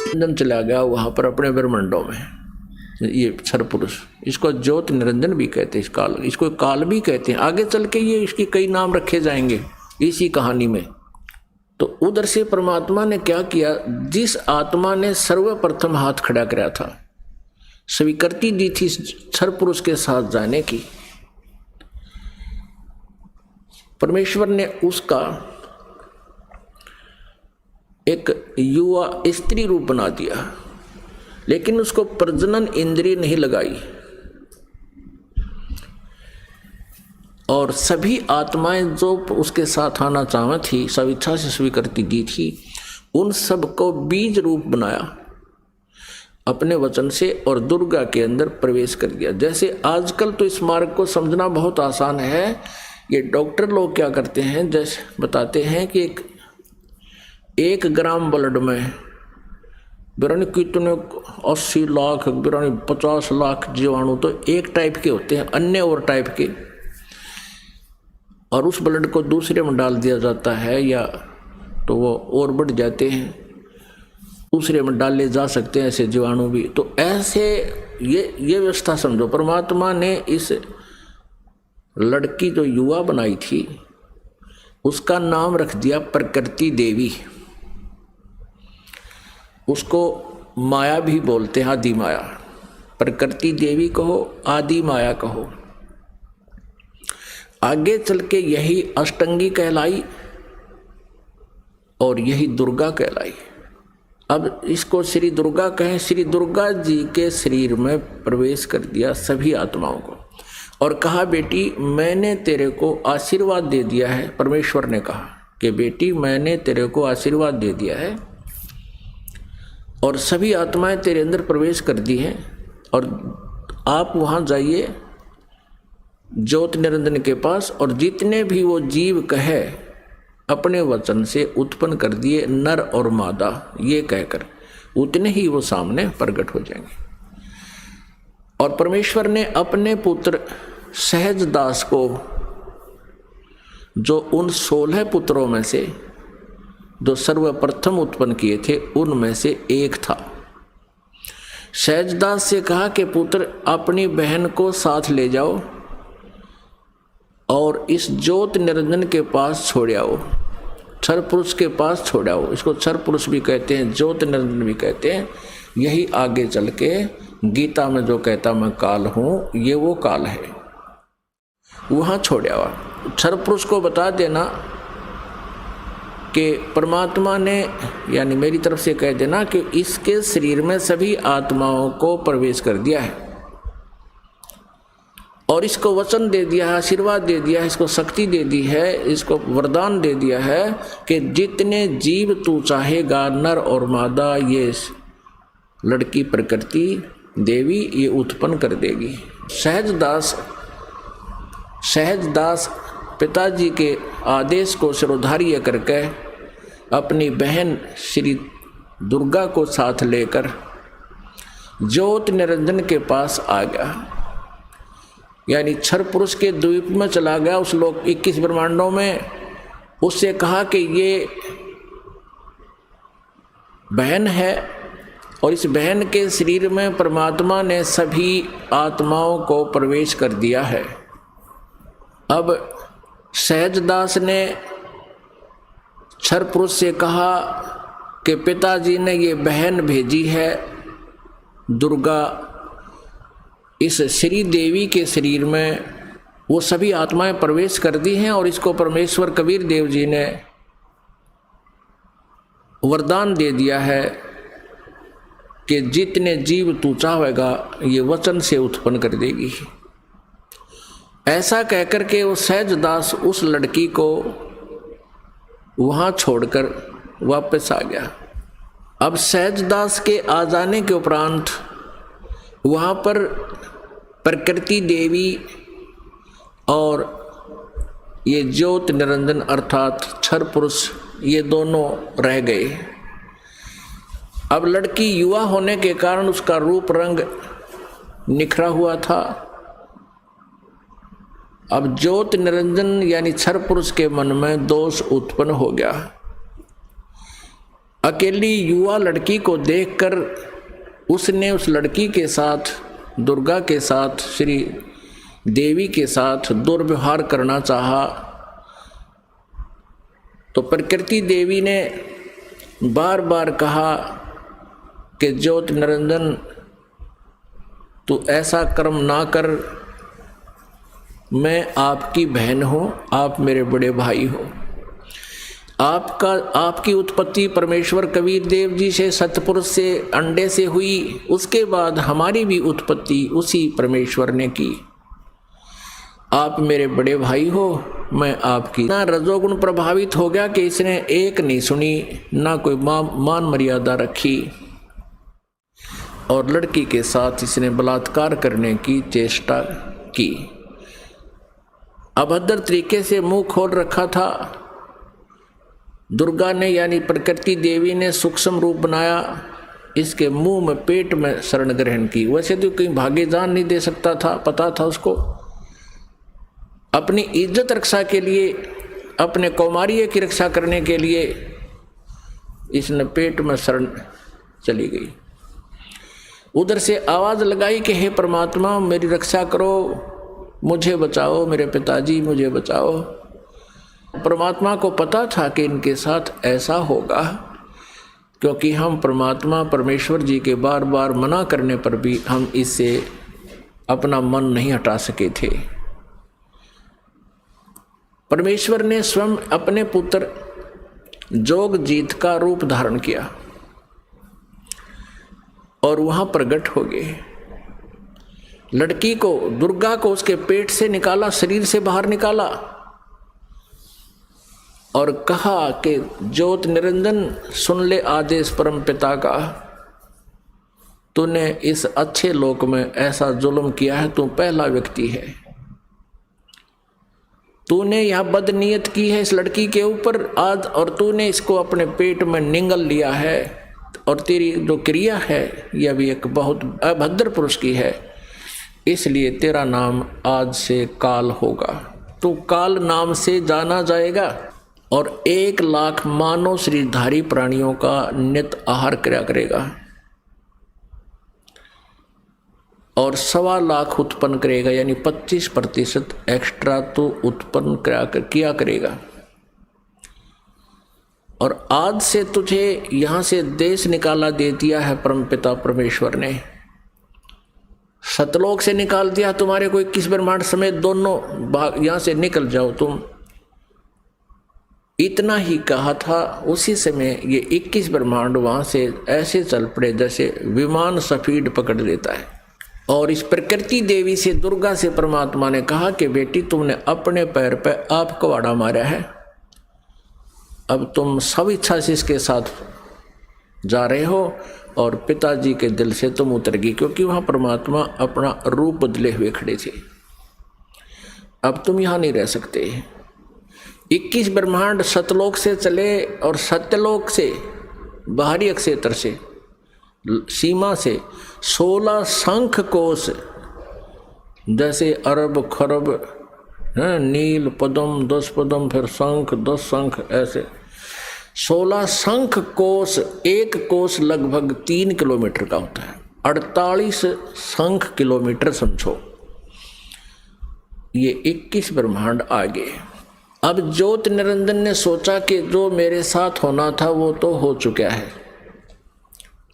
निरंजन चला गया वहां पर अपने ब्रह्मांडों में, ये क्षर पुरुष, इसको ज्योत निरंजन भी कहते हैं, इस काल, इसको काल भी कहते हैं। आगे चल के ये इसके कई नाम रखे जाएंगे इसी कहानी में। तो उधर से परमात्मा ने क्या किया, जिस आत्मा ने सर्वप्रथम हाथ खड़ा कराया था, स्वीकृति दी थी क्षर पुरुष के साथ जाने की, परमेश्वर ने उसका एक युवा स्त्री रूप बना दिया, लेकिन उसको प्रजनन इंद्रिय नहीं लगाई। और सभी आत्माएं जो उसके साथ आना चाहती थी, स्वेच्छा से स्वीकृति दी थी, उन सबको बीज रूप बनाया अपने वचन से और दुर्गा के अंदर प्रवेश कर दिया। जैसे आजकल तो इस मार्ग को समझना बहुत आसान है। ये डॉक्टर लोग क्या करते हैं, जैसे बताते हैं कि एक ग्राम ब्लड में बिरानी कितने 80 लाख बिरानी 50 लाख जीवाणु तो एक टाइप के होते हैं, अन्य और टाइप के, और उस ब्लड को दूसरे में डाल दिया जाता है या तो वो और बढ़ जाते हैं, दूसरे में डाले जा सकते हैं ऐसे जीवाणु भी। तो ऐसे ये व्यवस्था समझो, परमात्मा ने इस लड़की जो युवा बनाई थी उसका नाम रख दिया प्रकृति देवी। उसको माया भी बोलते हैं, आदि माया। प्रकृति देवी कहो, आदि माया कहो। आगे चल के यही अष्टंगी कहलाई और यही दुर्गा कहलाई। अब इसको श्री दुर्गा कहें। श्री दुर्गा जी के शरीर में प्रवेश कर दिया सभी आत्माओं को और कहा, बेटी मैंने तेरे को आशीर्वाद दे दिया है। परमेश्वर ने कहा कि बेटी मैंने तेरे को आशीर्वाद दे दिया है और सभी आत्माएं तेरे अंदर प्रवेश कर दी हैं, और आप वहाँ जाइए ज्योत निरंजन के पास, और जितने भी वो जीव कहे अपने वचन से उत्पन्न कर दिए नर और मादा, ये कहकर उतने ही वो सामने प्रकट हो जाएंगे। और परमेश्वर ने अपने पुत्र सहज दास को, जो उन 16 पुत्रों में से जो सर्वप्रथम उत्पन्न किए थे उनमें से एक था, सहजदास से कहा कि पुत्र अपनी बहन को साथ ले जाओ और इस ज्योत निरंजन के पास छोड़ आओ, क्षर पुरुष के पास छोड़ आओ। इसको क्षर पुरुष भी कहते हैं, ज्योत निरंजन भी कहते हैं। यही आगे चल के गीता में जो कहता मैं काल हूँ, ये वो काल है, वहाँ छोड़ आओ। क्षर पुरुष को बता देना कि परमात्मा ने, यानी मेरी तरफ से कह देना कि इसके शरीर में सभी आत्माओं को प्रवेश कर दिया है और इसको वचन दे दिया है, आशीर्वाद दे दिया है, इसको शक्ति दे दी है, इसको वरदान दे दिया है कि जितने जीव तू चाहेगा नर और मादा, ये लड़की प्रकृति देवी ये उत्पन्न कर देगी। सहजदास पिताजी के आदेश को शिरोधार्य करके अपनी बहन श्री दुर्गा को साथ लेकर ज्योत निरंजन के पास आ गया, यानी क्षर पुरुष के द्वीप में चला गया उस लोक 21 ब्रह्मांडों में। उससे कहा कि ये बहन है और इस बहन के शरीर में परमात्मा ने सभी आत्माओं को प्रवेश कर दिया है। अब सहजदास ने क्षर पुरुष से कहा कि पिताजी ने ये बहन भेजी है दुर्गा, इस श्री देवी के शरीर में वो सभी आत्माएं प्रवेश कर दी हैं और इसको परमेश्वर कबीर देव जी ने वरदान दे दिया है कि जितने जीव तू चाहेगा ये वचन से उत्पन्न कर देगी। ऐसा कहकर के वो सहजदास उस लड़की को वहाँ छोड़कर वापस आ गया। अब सहजदास के आ जाने के उपरांत वहाँ पर प्रकृति देवी और ये ज्योत निरंजन अर्थात क्षर पुरुष ये दोनों रह गए। अब लड़की युवा होने के कारण उसका रूप रंग निखरा हुआ था। अब ज्योत निरंजन यानी क्षर पुरुष के मन में दोष उत्पन्न हो गया। अकेली युवा लड़की को देखकर उसने उस लड़की के साथ, दुर्गा के साथ, श्री देवी के साथ दुर्व्यवहार करना चाहा। तो प्रकृति देवी ने बार बार कहा कि ज्योत निरंजन तू ऐसा कर्म ना कर, मैं आपकी बहन हूँ, आप मेरे बड़े भाई हो। आपकी उत्पत्ति परमेश्वर कबीर देव जी से, सतपुरुष से, अंडे से हुई, उसके बाद हमारी भी उत्पत्ति उसी परमेश्वर ने की। आप मेरे बड़े भाई हो, मैं आपकी। ना रजोगुण प्रभावित हो गया कि इसने एक नहीं सुनी, ना कोई मान मर्यादा रखी, और लड़की के साथ इसने बलात्कार करने की चेष्टा की। अभद्र तरीके से मुंह खोल रखा था। दुर्गा ने यानी प्रकृति देवी ने सूक्ष्म रूप बनाया, इसके मुंह में, पेट में शरण ग्रहण की। वैसे तो कहीं भागे जान नहीं दे सकता था, पता था उसको। अपनी इज्जत रक्षा के लिए, अपने कौमार्य की रक्षा करने के लिए इसने पेट में शरण चली गई। उधर से आवाज लगाई कि हे परमात्मा मेरी रक्षा करो, मुझे बचाओ, मेरे पिताजी मुझे बचाओ। परमात्मा को पता था कि इनके साथ ऐसा होगा, क्योंकि हम परमात्मा परमेश्वर जी के बार बार मना करने पर भी हम इससे अपना मन नहीं हटा सके थे। परमेश्वर ने स्वयं अपने पुत्र जोगजीत का रूप धारण किया और वहां प्रकट हो गए। लड़की को, दुर्गा को उसके पेट से निकाला, शरीर से बाहर निकाला और कहा कि ज्योत निरंजन सुन ले आदेश परम पिता का, तूने इस अच्छे लोक में ऐसा जुल्म किया है, तू पहला व्यक्ति है। तूने यह बदनीयत की है इस लड़की के ऊपर आज, और तूने इसको अपने पेट में निगल लिया है, और तेरी जो क्रिया है यह भी एक बहुत अभद्र पुरुष की है, इसलिए तेरा नाम आज से काल होगा। तू काल नाम से जाना जाएगा और 1,00,000 मानव शरीरधारी प्राणियों का नित आहार किया करेगा और 1,25,000 उत्पन्न करेगा, यानी 25% एक्स्ट्रा तो उत्पन्न किया करेगा। और आज से तुझे यहाँ से देश निकाला दे दिया है परमपिता परमेश्वर ने, सतलोक से निकाल दिया तुम्हारे को 21 ब्रह्मांड समेत दोनों भाग, यहाँ से निकल जाओ तुम। इतना ही कहा था, उसी समय ये 21 ब्रह्मांड वहाँ से ऐसे चल पड़े जैसे विमान स्पीड पकड़ लेता है। और इस प्रकृति देवी से, दुर्गा से परमात्मा ने कहा कि बेटी तुमने अपने पैर पर आप कुहाड़ा मारा है, अब तुम सब इच्छा से इसके साथ जा रहे हो और पिताजी के दिल से तुम उतर गई, क्योंकि वहाँ परमात्मा अपना रूप बदले हुए खड़े थे। अब तुम यहाँ नहीं रह सकते। 21 ब्रह्मांड सतलोक से चले और सत्यलोक से, बाहरी अक्षेत्र से, सीमा से 16 शंख कोश, जैसे अरब खरब नील पद्म 10 पद्म, फिर शंख 10 शंख, ऐसे 16 शंख कोश। एक कोश लगभग 3 किलोमीटर का होता है, 48 शंख किलोमीटर समझो। ये 21 ब्रह्मांड आगे। अब ज्योत निरंजन ने सोचा कि जो मेरे साथ होना था वो तो हो चुका है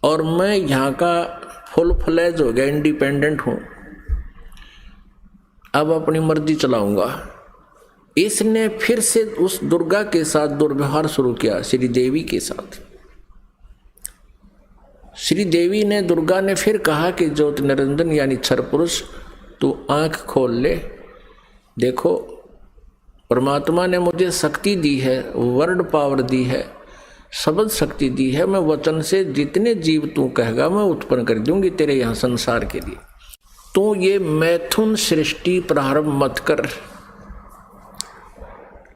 और मैं यहाँ का फुल फ्लैज हो गया, इंडिपेंडेंट हूँ, अब अपनी मर्जी चलाऊंगा। इसने फिर से उस दुर्गा के साथ दुर्व्यवहार शुरू किया, श्री देवी के साथ। श्री देवी ने, दुर्गा ने फिर कहा कि ज्योत निरंजन यानी क्षर पुरुष, तू आंख खोल ले, देखो परमात्मा ने मुझे शक्ति दी है, वर्ड पावर दी है, शब्द शक्ति दी है, मैं वचन से जितने जीव तू कहेगा मैं उत्पन्न कर दूंगी तेरे यहाँ संसार के लिए। तो ये मैथुन सृष्टि प्रारंभ मत कर।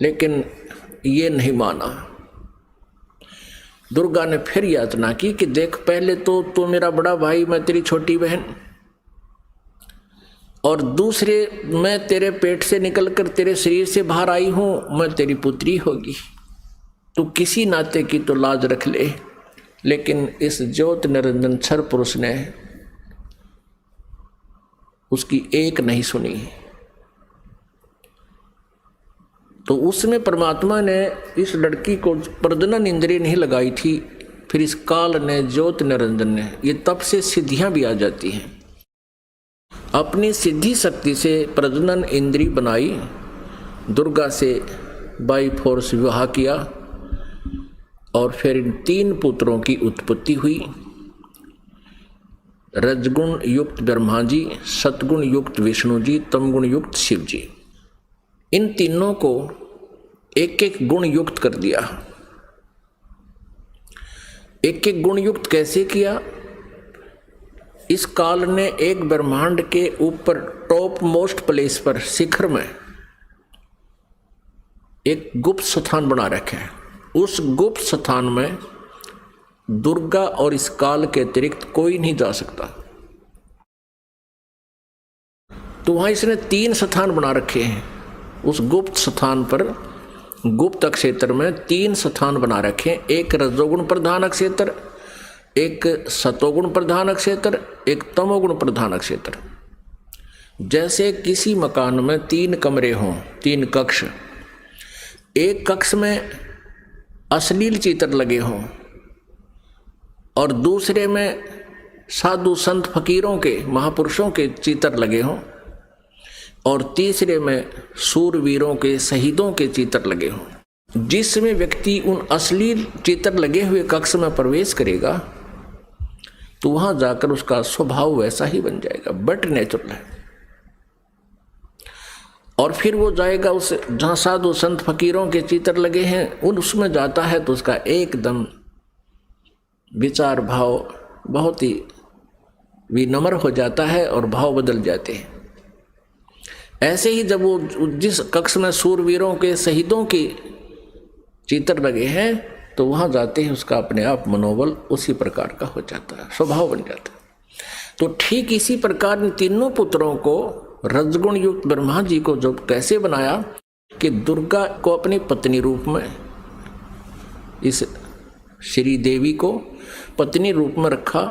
लेकिन ये नहीं माना। दुर्गा ने फिर याचना की कि देख, पहले तो तू मेरा बड़ा भाई, मैं तेरी छोटी बहन, और दूसरे मैं तेरे पेट से निकलकर तेरे शरीर से बाहर आई हूं, मैं तेरी पुत्री होगी। तू किसी नाते की तो लाज रख ले। लेकिन इस ज्योत निरंजन क्षर पुरुष ने उसकी एक नहीं सुनी। तो उसमें परमात्मा ने इस लड़की को प्रजनन इंद्रिय नहीं लगाई थी, फिर इस काल ने ज्योत निरंजन ने, ये तब से सिद्धियां भी आ जाती हैं। अपनी सिद्धि शक्ति से प्रजनन इंद्री बनाई, दुर्गा से बाई फोर्स विवाह किया और फिर इन 3 पुत्रों की उत्पत्ति हुई। रजगुण युक्त ब्रह्मा जी, सतगुण युक्त विष्णु जी, तमगुण युक्त शिव जी। इन तीनों को एक एक गुण युक्त कर दिया। एक एक गुण युक्त कैसे किया? इस काल ने एक ब्रह्मांड के ऊपर टॉप मोस्ट प्लेस पर, शिखर में एक गुप्त स्थान बना रखे हैं। उस गुप्त स्थान में दुर्गा और इस काल के अतिरिक्त कोई नहीं जा सकता। तो वहां इसने 3 स्थान बना रखे हैं। उस गुप्त स्थान पर, गुप्त क्षेत्र में 3 स्थान बना रखे हैं। एक रजोगुण प्रधान क्षेत्र, एक सतोगुण प्रधान क्षेत्र, एक तमोगुण प्रधान क्षेत्र। जैसे किसी मकान में 3 कमरे हों, 3 कक्ष, एक कक्ष में अश्लील चित्र लगे हों और दूसरे में साधु संत फकीरों के, महापुरुषों के चित्र लगे हों और तीसरे में सूरवीरों के, शहीदों के चित्र लगे हों। जिसमें व्यक्ति उन अश्लील चित्र लगे हुए कक्ष में प्रवेश करेगा तो वहां जाकर उसका स्वभाव वैसा ही बन जाएगा, बट नेचुरल है। और फिर वो जाएगा उस जहाँ साधु संत फकीरों के चित्र लगे हैं, उसमें जाता है तो उसका एकदम विचार भाव बहुत ही विनम्र हो जाता है और भाव बदल जाते हैं। ऐसे ही जब वो जिस कक्ष में सूरवीरों के, शहीदों के चित्र लगे हैं तो वहां जाते ही उसका अपने आप मनोबल उसी प्रकार का हो जाता है, स्वभाव बन जाता है। तो ठीक इसी प्रकार इन तीनों पुत्रों को रजगुण युक्त ब्रह्मा जी को जब कैसे बनाया कि दुर्गा को अपनी पत्नी रूप में, इस श्री देवी को पत्नी रूप में रखा।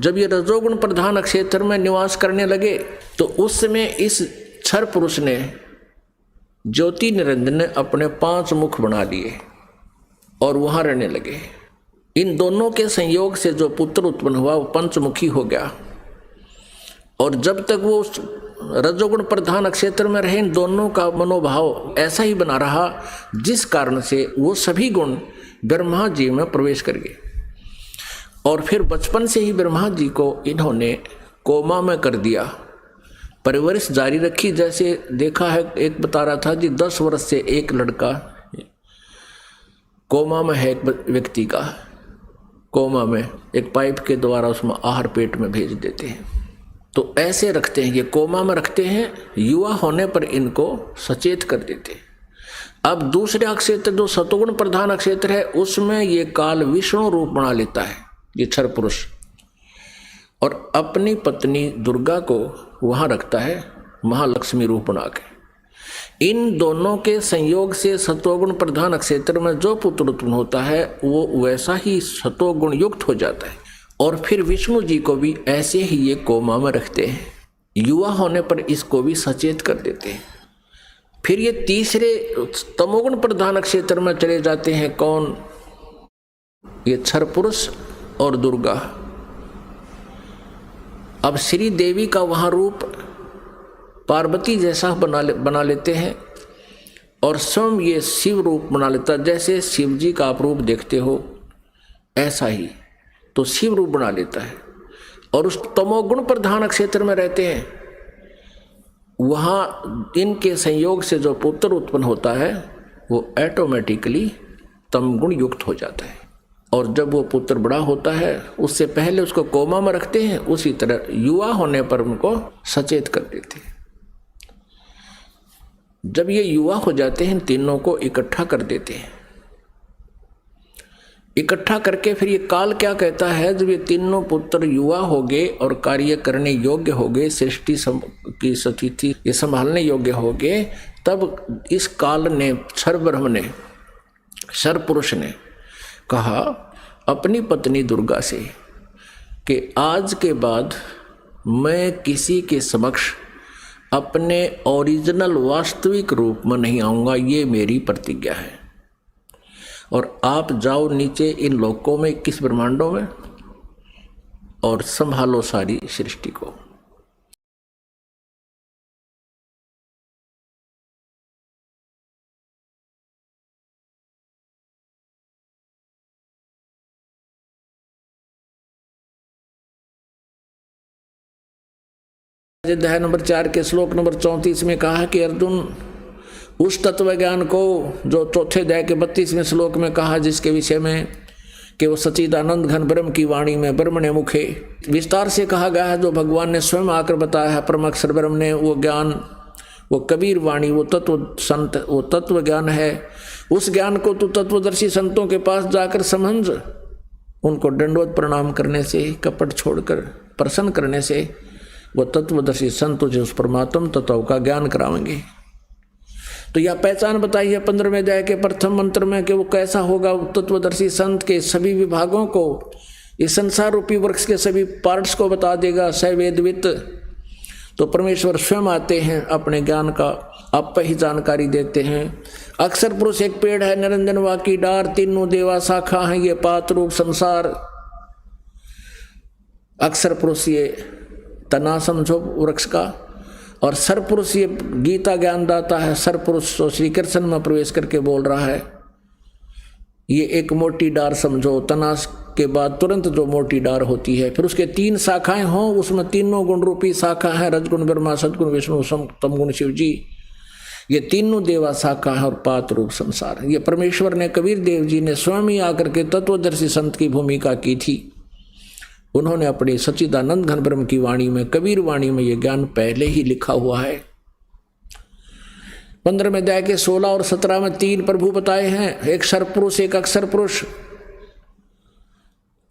जब ये रजोगुण प्रधान क्षेत्र में निवास करने लगे तो उस समय इस क्षर पुरुष ने, ज्योति निरंजन ने अपने 5 मुख बना लिए और वहां रहने लगे। इन दोनों के संयोग से जो पुत्र उत्पन्न हुआ वो पंचमुखी हो गया। और जब तक वो रजोगुण प्रधान क्षेत्र में रहे, इन दोनों का मनोभाव ऐसा ही बना रहा, जिस कारण से वो सभी गुण ब्रह्मा जी में प्रवेश कर गए। और फिर बचपन से ही ब्रह्मा जी को इन्होंने कोमा में कर दिया, परवरिश जारी रखी। जैसे देखा है, एक बता रहा था जी 10 वर्ष से एक लड़का कोमा में है, एक व्यक्ति का कोमा में, एक पाइप के द्वारा उसमें आहार पेट में भेज देते हैं। तो ऐसे रखते हैं, ये कोमा में रखते हैं, युवा होने पर इनको सचेत कर देते हैं। अब दूसरे क्षेत्र जो सतोगुण प्रधान क्षेत्र है उसमें ये काल विष्णु रूप बना लेता है, ये क्षर पुरुष, और अपनी पत्नी दुर्गा को वहां रखता है महालक्ष्मी रूप बना के। इन दोनों के संयोग से सतोगुण प्रधान क्षेत्र में जो पुत्र उत्पन्न होता है वो वैसा ही सतोगुण युक्त हो जाता है। और फिर विष्णु जी को भी ऐसे ही ये कोमा में रखते हैं, युवा होने पर इसको भी सचेत कर देते हैं। फिर ये तीसरे तमोगुण प्रधान क्षेत्र में चले जाते हैं। कौन? ये क्षर पुरुष और दुर्गा। अब श्री देवी का वहां रूप पार्वती जैसा बना लेते हैं और स्वयं ये शिव रूप बना लेता है। जैसे शिव जी का आप रूप देखते हो ऐसा ही तो शिव रूप बना लेता है। और उस तमोगुण प्रधान क्षेत्र में रहते हैं, वहाँ इनके संयोग से जो पुत्र उत्पन्न होता है वो ऑटोमेटिकली तमगुण युक्त हो जाता है। और जब वो पुत्र बड़ा होता है उससे पहले उसको कोमा में रखते हैं, उसी तरह युवा होने पर उनको सचेत कर देते हैं। जब ये युवा हो जाते हैं तीनों को इकट्ठा कर देते हैं। इकट्ठा करके फिर ये काल क्या कहता है, जब ये तीनों पुत्र युवा हो गए और कार्य करने योग्य हो गए, सृष्टि की स्थिति ये संभालने योग्य हो गए, तब इस काल ने, क्षर ब्रह्म ने, क्षर पुरुष ने कहा अपनी पत्नी दुर्गा से कि आज के बाद मैं किसी के समक्ष अपने ओरिजिनल वास्तविक रूप में नहीं आऊँगा, ये मेरी प्रतिज्ञा है। और आप जाओ नीचे इन लोकों में, 21 ब्रह्मांडों में, और संभालो सारी सृष्टि को। अध्याय नंबर 4 के श्लोक नंबर 34 में कहा कि अर्जुन, उस तत्व ज्ञान को जो चौथे अध्याय के 32वें श्लोक में कहा, जिसके विषय में कि वो सच्चिदानंद घन ब्रह्म की वाणी में ब्रह्मण्य मुखे विस्तार से कहा गया है, जो भगवान ने स्वयं आकर बताया है, परम अक्षर ब्रह्म ने, वो ज्ञान, वो कबीर वाणी, वो तत्व संत, वो तत्व ज्ञान है। उस ज्ञान को तू तत्वदर्शी संतों के पास जाकर समझ, उनको दंडवत प्रणाम करने से, कपट छोड़कर प्रसन्न करने से वो तत्वदर्शी संत तुझे उस परमात्म तत्व का ज्ञान कराएंगे। तो यह पहचान बताई है 15वें अध्याय के प्रथम मंत्र में कि वो कैसा होगा। तत्वदर्शी संत के सभी विभागों को, इस संसार रूपी वृक्ष के सभी पार्ट्स को बता देगा, सवेदवित। तो परमेश्वर स्वयं आते हैं, अपने ज्ञान का आप ही जानकारी देते हैं। अक्षर पुरुष एक पेड़ है, निरंजन वाकी डार, तीनों देवा शाखा है, ये पात रूप संसार। अक्षर पुरुष ये तना समझो वृक्ष का, और सरपुरुष ये गीता ज्ञान दाता है। सरपुरुष तो श्री कृष्ण में प्रवेश करके बोल रहा है, ये एक मोटी डार समझो। तना के बाद तुरंत जो मोटी डार होती है, फिर उसके 3 शाखाएं हों, उसमें तीनों गुण रूपी शाखा है, रजगुण ब्रह्मा, सदगुण विष्णु, तमगुण शिव जी। ये तीनों देवा शाखा है, और पात रूप संसार। ये परमेश्वर ने, कबीर देव जी ने स्वयं ही आकर के तत्वदर्शी संत की भूमिका की थी। उन्होंने अपनी सच्चिदानंद घन ब्रह्म की वाणी में, कबीर वाणी में, ये ज्ञान पहले ही लिखा हुआ है। 15वें अध्याय के 16 और 17 में 3 प्रभु बताए हैं, एक सरपुरुष, एक अक्षर पुरुष।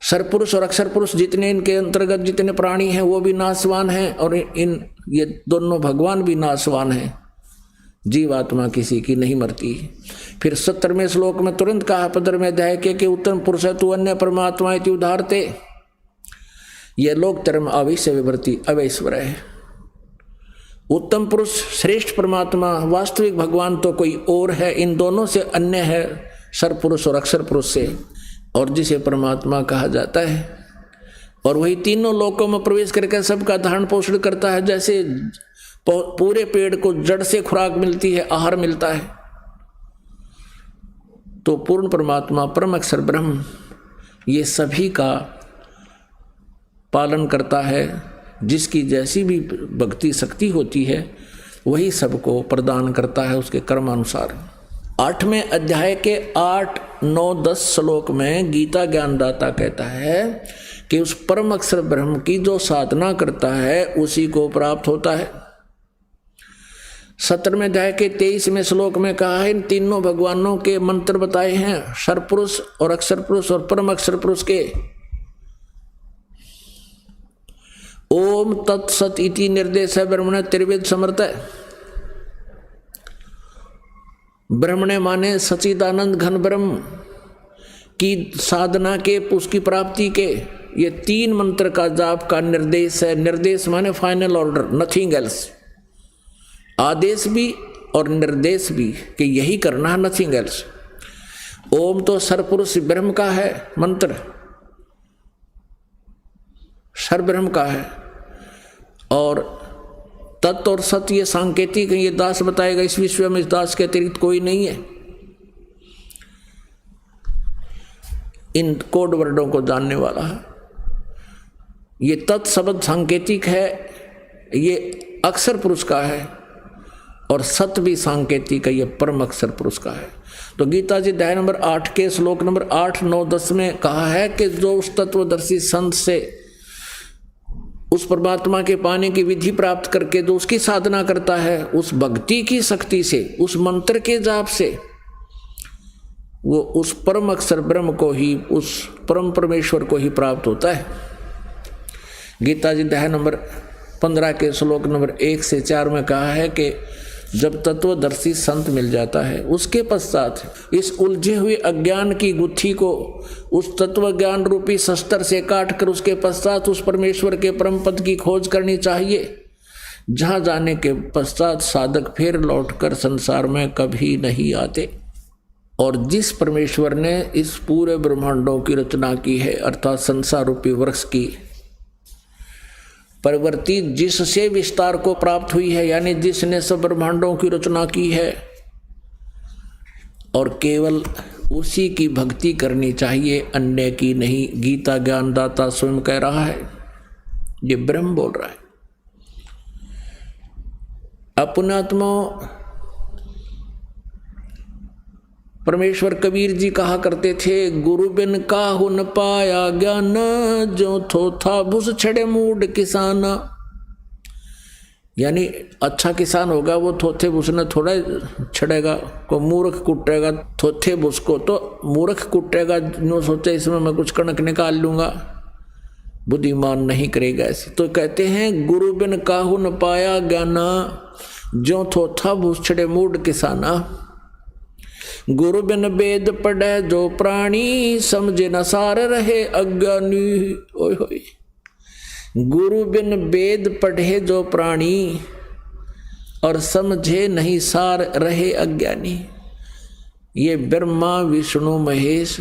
सरपुरुष और अक्षर पुरुष जितने इनके अंतर्गत जितने प्राणी हैं वो भी नाशवान हैं, और ये दोनों भगवान भी नाशवान हैं। जीवात्मा किसी की नहीं मरती। फिर 17वें श्लोक में तुरंत कहा 15वें अध्याय के उत्तम पुरुष है तू अन्य परमात्मा इति उदाहरते। यह लोक धर्म अवश्य विवर्ती अवैश्वर है। उत्तम पुरुष, श्रेष्ठ परमात्मा, वास्तविक भगवान तो कोई और है, इन दोनों से अन्य है, सरपुरुष और अक्षर पुरुष से, और जिसे परमात्मा कहा जाता है। और वही तीनों लोकों में प्रवेश करके सबका धारण पोषण करता है। जैसे पूरे पेड़ को जड़ से खुराक मिलती है, आहार मिलता है, तो पूर्ण परमात्मा, परम अक्षर ब्रह्म, ये सभी का पालन करता है। जिसकी जैसी भी भक्ति शक्ति होती है वही सबको प्रदान करता है उसके कर्मानुसार। 8वें अध्याय के 8, 9, 10 श्लोक में गीता ज्ञानदाता कहता है कि उस परम अक्षर ब्रह्म की जो साधना करता है उसी को प्राप्त होता है। 17वें अध्याय के 23वें श्लोक में कहा है, इन तीनों भगवानों के मंत्र बताए हैं, सरपुरुष और अक्षर पुरुष और परम अक्षर पुरुष के। ओम तत्सत इति निर्देश है ब्रह्मण त्रिवेद समर्थ है। ब्रह्मणे माने सच्चिदानंद घन ब्रह्म की साधना के, उसकी प्राप्ति के, ये 3 मंत्र का जाप का निर्देश है। निर्देश माने फाइनल ऑर्डर, नथिंग एल्स। आदेश भी और निर्देश भी कि यही करना है, नथिंग एल्स। ओम तो सरपुरुष ब्रह्म का है मंत्र, सर ब्रह्म का है, और तत्व और सत्य ये सांकेतिक है, ये दास बताएगा। इस विश्व में इस दास के अतिरिक्त कोई नहीं है। इन कोड वर्डों को जानने वाला है। ये तत् शब्द सांकेतिक है, ये अक्षर पुरुष का है, और सत्य भी सांकेतिक है, ये परम अक्षर पुरुष का है। तो गीता जी अध्याय नंबर 8 के श्लोक नंबर 8, 9, 10 में कहा है कि जो उस तत्वदर्शी संत से, उस परमात्मा के पाने की विधि प्राप्त करके जो उसकी साधना करता है, उस भक्ति की शक्ति से, उस मंत्र के जाप से, वो उस परम अक्षर ब्रह्म को ही, उस परम परमेश्वर को ही प्राप्त होता है। गीता जी अध्याय नंबर 15 के श्लोक नंबर 1 से 4 में कहा है कि जब तत्वदर्शी संत मिल जाता है, उसके पश्चात इस उलझे हुए अज्ञान की गुत्थी को उस तत्व ज्ञान रूपी शस्त्र से काट कर उसके पश्चात उस परमेश्वर के परम पद की खोज करनी चाहिए, जहाँ जाने के पश्चात साधक फिर लौटकर संसार में कभी नहीं आते। और जिस परमेश्वर ने इस पूरे ब्रह्मांडों की रचना की है, अर्थात संसार रूपी वृक्ष की प्रवृत्ति जिससे विस्तार को प्राप्त हुई है, यानी जिसने सब ब्रह्मांडों की रचना की है, और केवल उसी की भक्ति करनी चाहिए, अन्य की नहीं। गीता ज्ञानदाता स्वयं कह रहा है, ये ब्रह्म बोल रहा है। अपनात्मा परमेश्वर कबीर जी कहा करते थे, गुरु बिन काहू न पाया ज्ञान, जो थोथा भूस छड़े मूड किसान। यानी अच्छा किसान होगा वो थोथे भूस ने थोड़ा छड़ेगा, को मूर्ख कुटेगा थोथे भूस को, तो मूर्ख कुटेगा नो सोचे इसमें मैं कुछ कणक निकाल लूंगा, बुद्धिमान नहीं करेगा ऐसे। तो कहते हैं गुरु बिन काहू न पाया ज्ञान, जो थोथा भूस छड़े मूड किसाना। गुरु बिन वेद पढ़े जो प्राणी, समझे न सार रहे अज्ञानी। ओए होए, गुरु बिन वेद पढ़े जो प्राणी और समझे नहीं सार रहे अज्ञानी। ये ब्रह्मा विष्णु महेश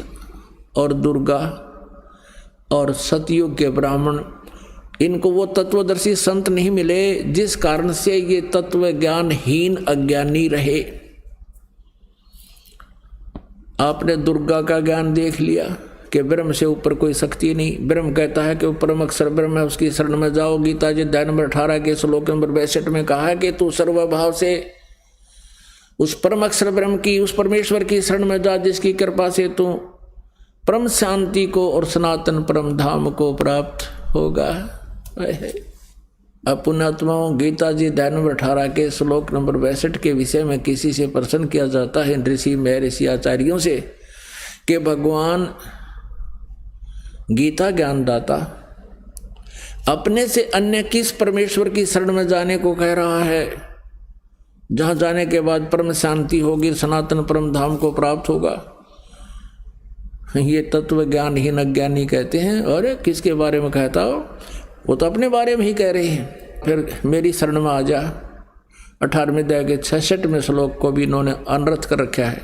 और दुर्गा और सतयुग के ब्राह्मण, इनको वो तत्वदर्शी संत नहीं मिले, जिस कारण से ये तत्व ज्ञानहीन अज्ञानी रहे। आपने दुर्गा का ज्ञान देख लिया कि ब्रह्म से ऊपर कोई शक्ति नहीं। ब्रह्म कहता है कि परम अक्षर ब्रह्म है, उसकी शरण में जाओ। गीता जी अध्याय नंबर 18 के श्लोक नंबर 62 में कहा है कि तू सर्वभाव से उस परम अक्षर ब्रह्म की, उस परमेश्वर की शरण में जा, जिसकी कृपा से तू परम शांति को और सनातन परम धाम को प्राप्त होगा। पुण्यात्माओं, गीता जी अध्याय नंबर 18 के श्लोक नंबर 62 के विषय में किसी से प्रश्न किया जाता है ऋषि महर्षि आचार्यों से कि भगवान गीता ज्ञानदाता अपने से अन्य किस परमेश्वर की शरण में जाने को कह रहा है, जहां जाने के बाद परम शांति होगी, सनातन परम धाम को प्राप्त होगा। ये तत्व ज्ञानहीन अज्ञानी कहते हैं, अरे किसके बारे में कहता हो, वो तो अपने बारे में ही कह रहे हैं। फिर मेरी शरण में आ जा। 18वें अध्याय के 66वें श्लोक को भी इन्होंने अनर्थ कर रखा है।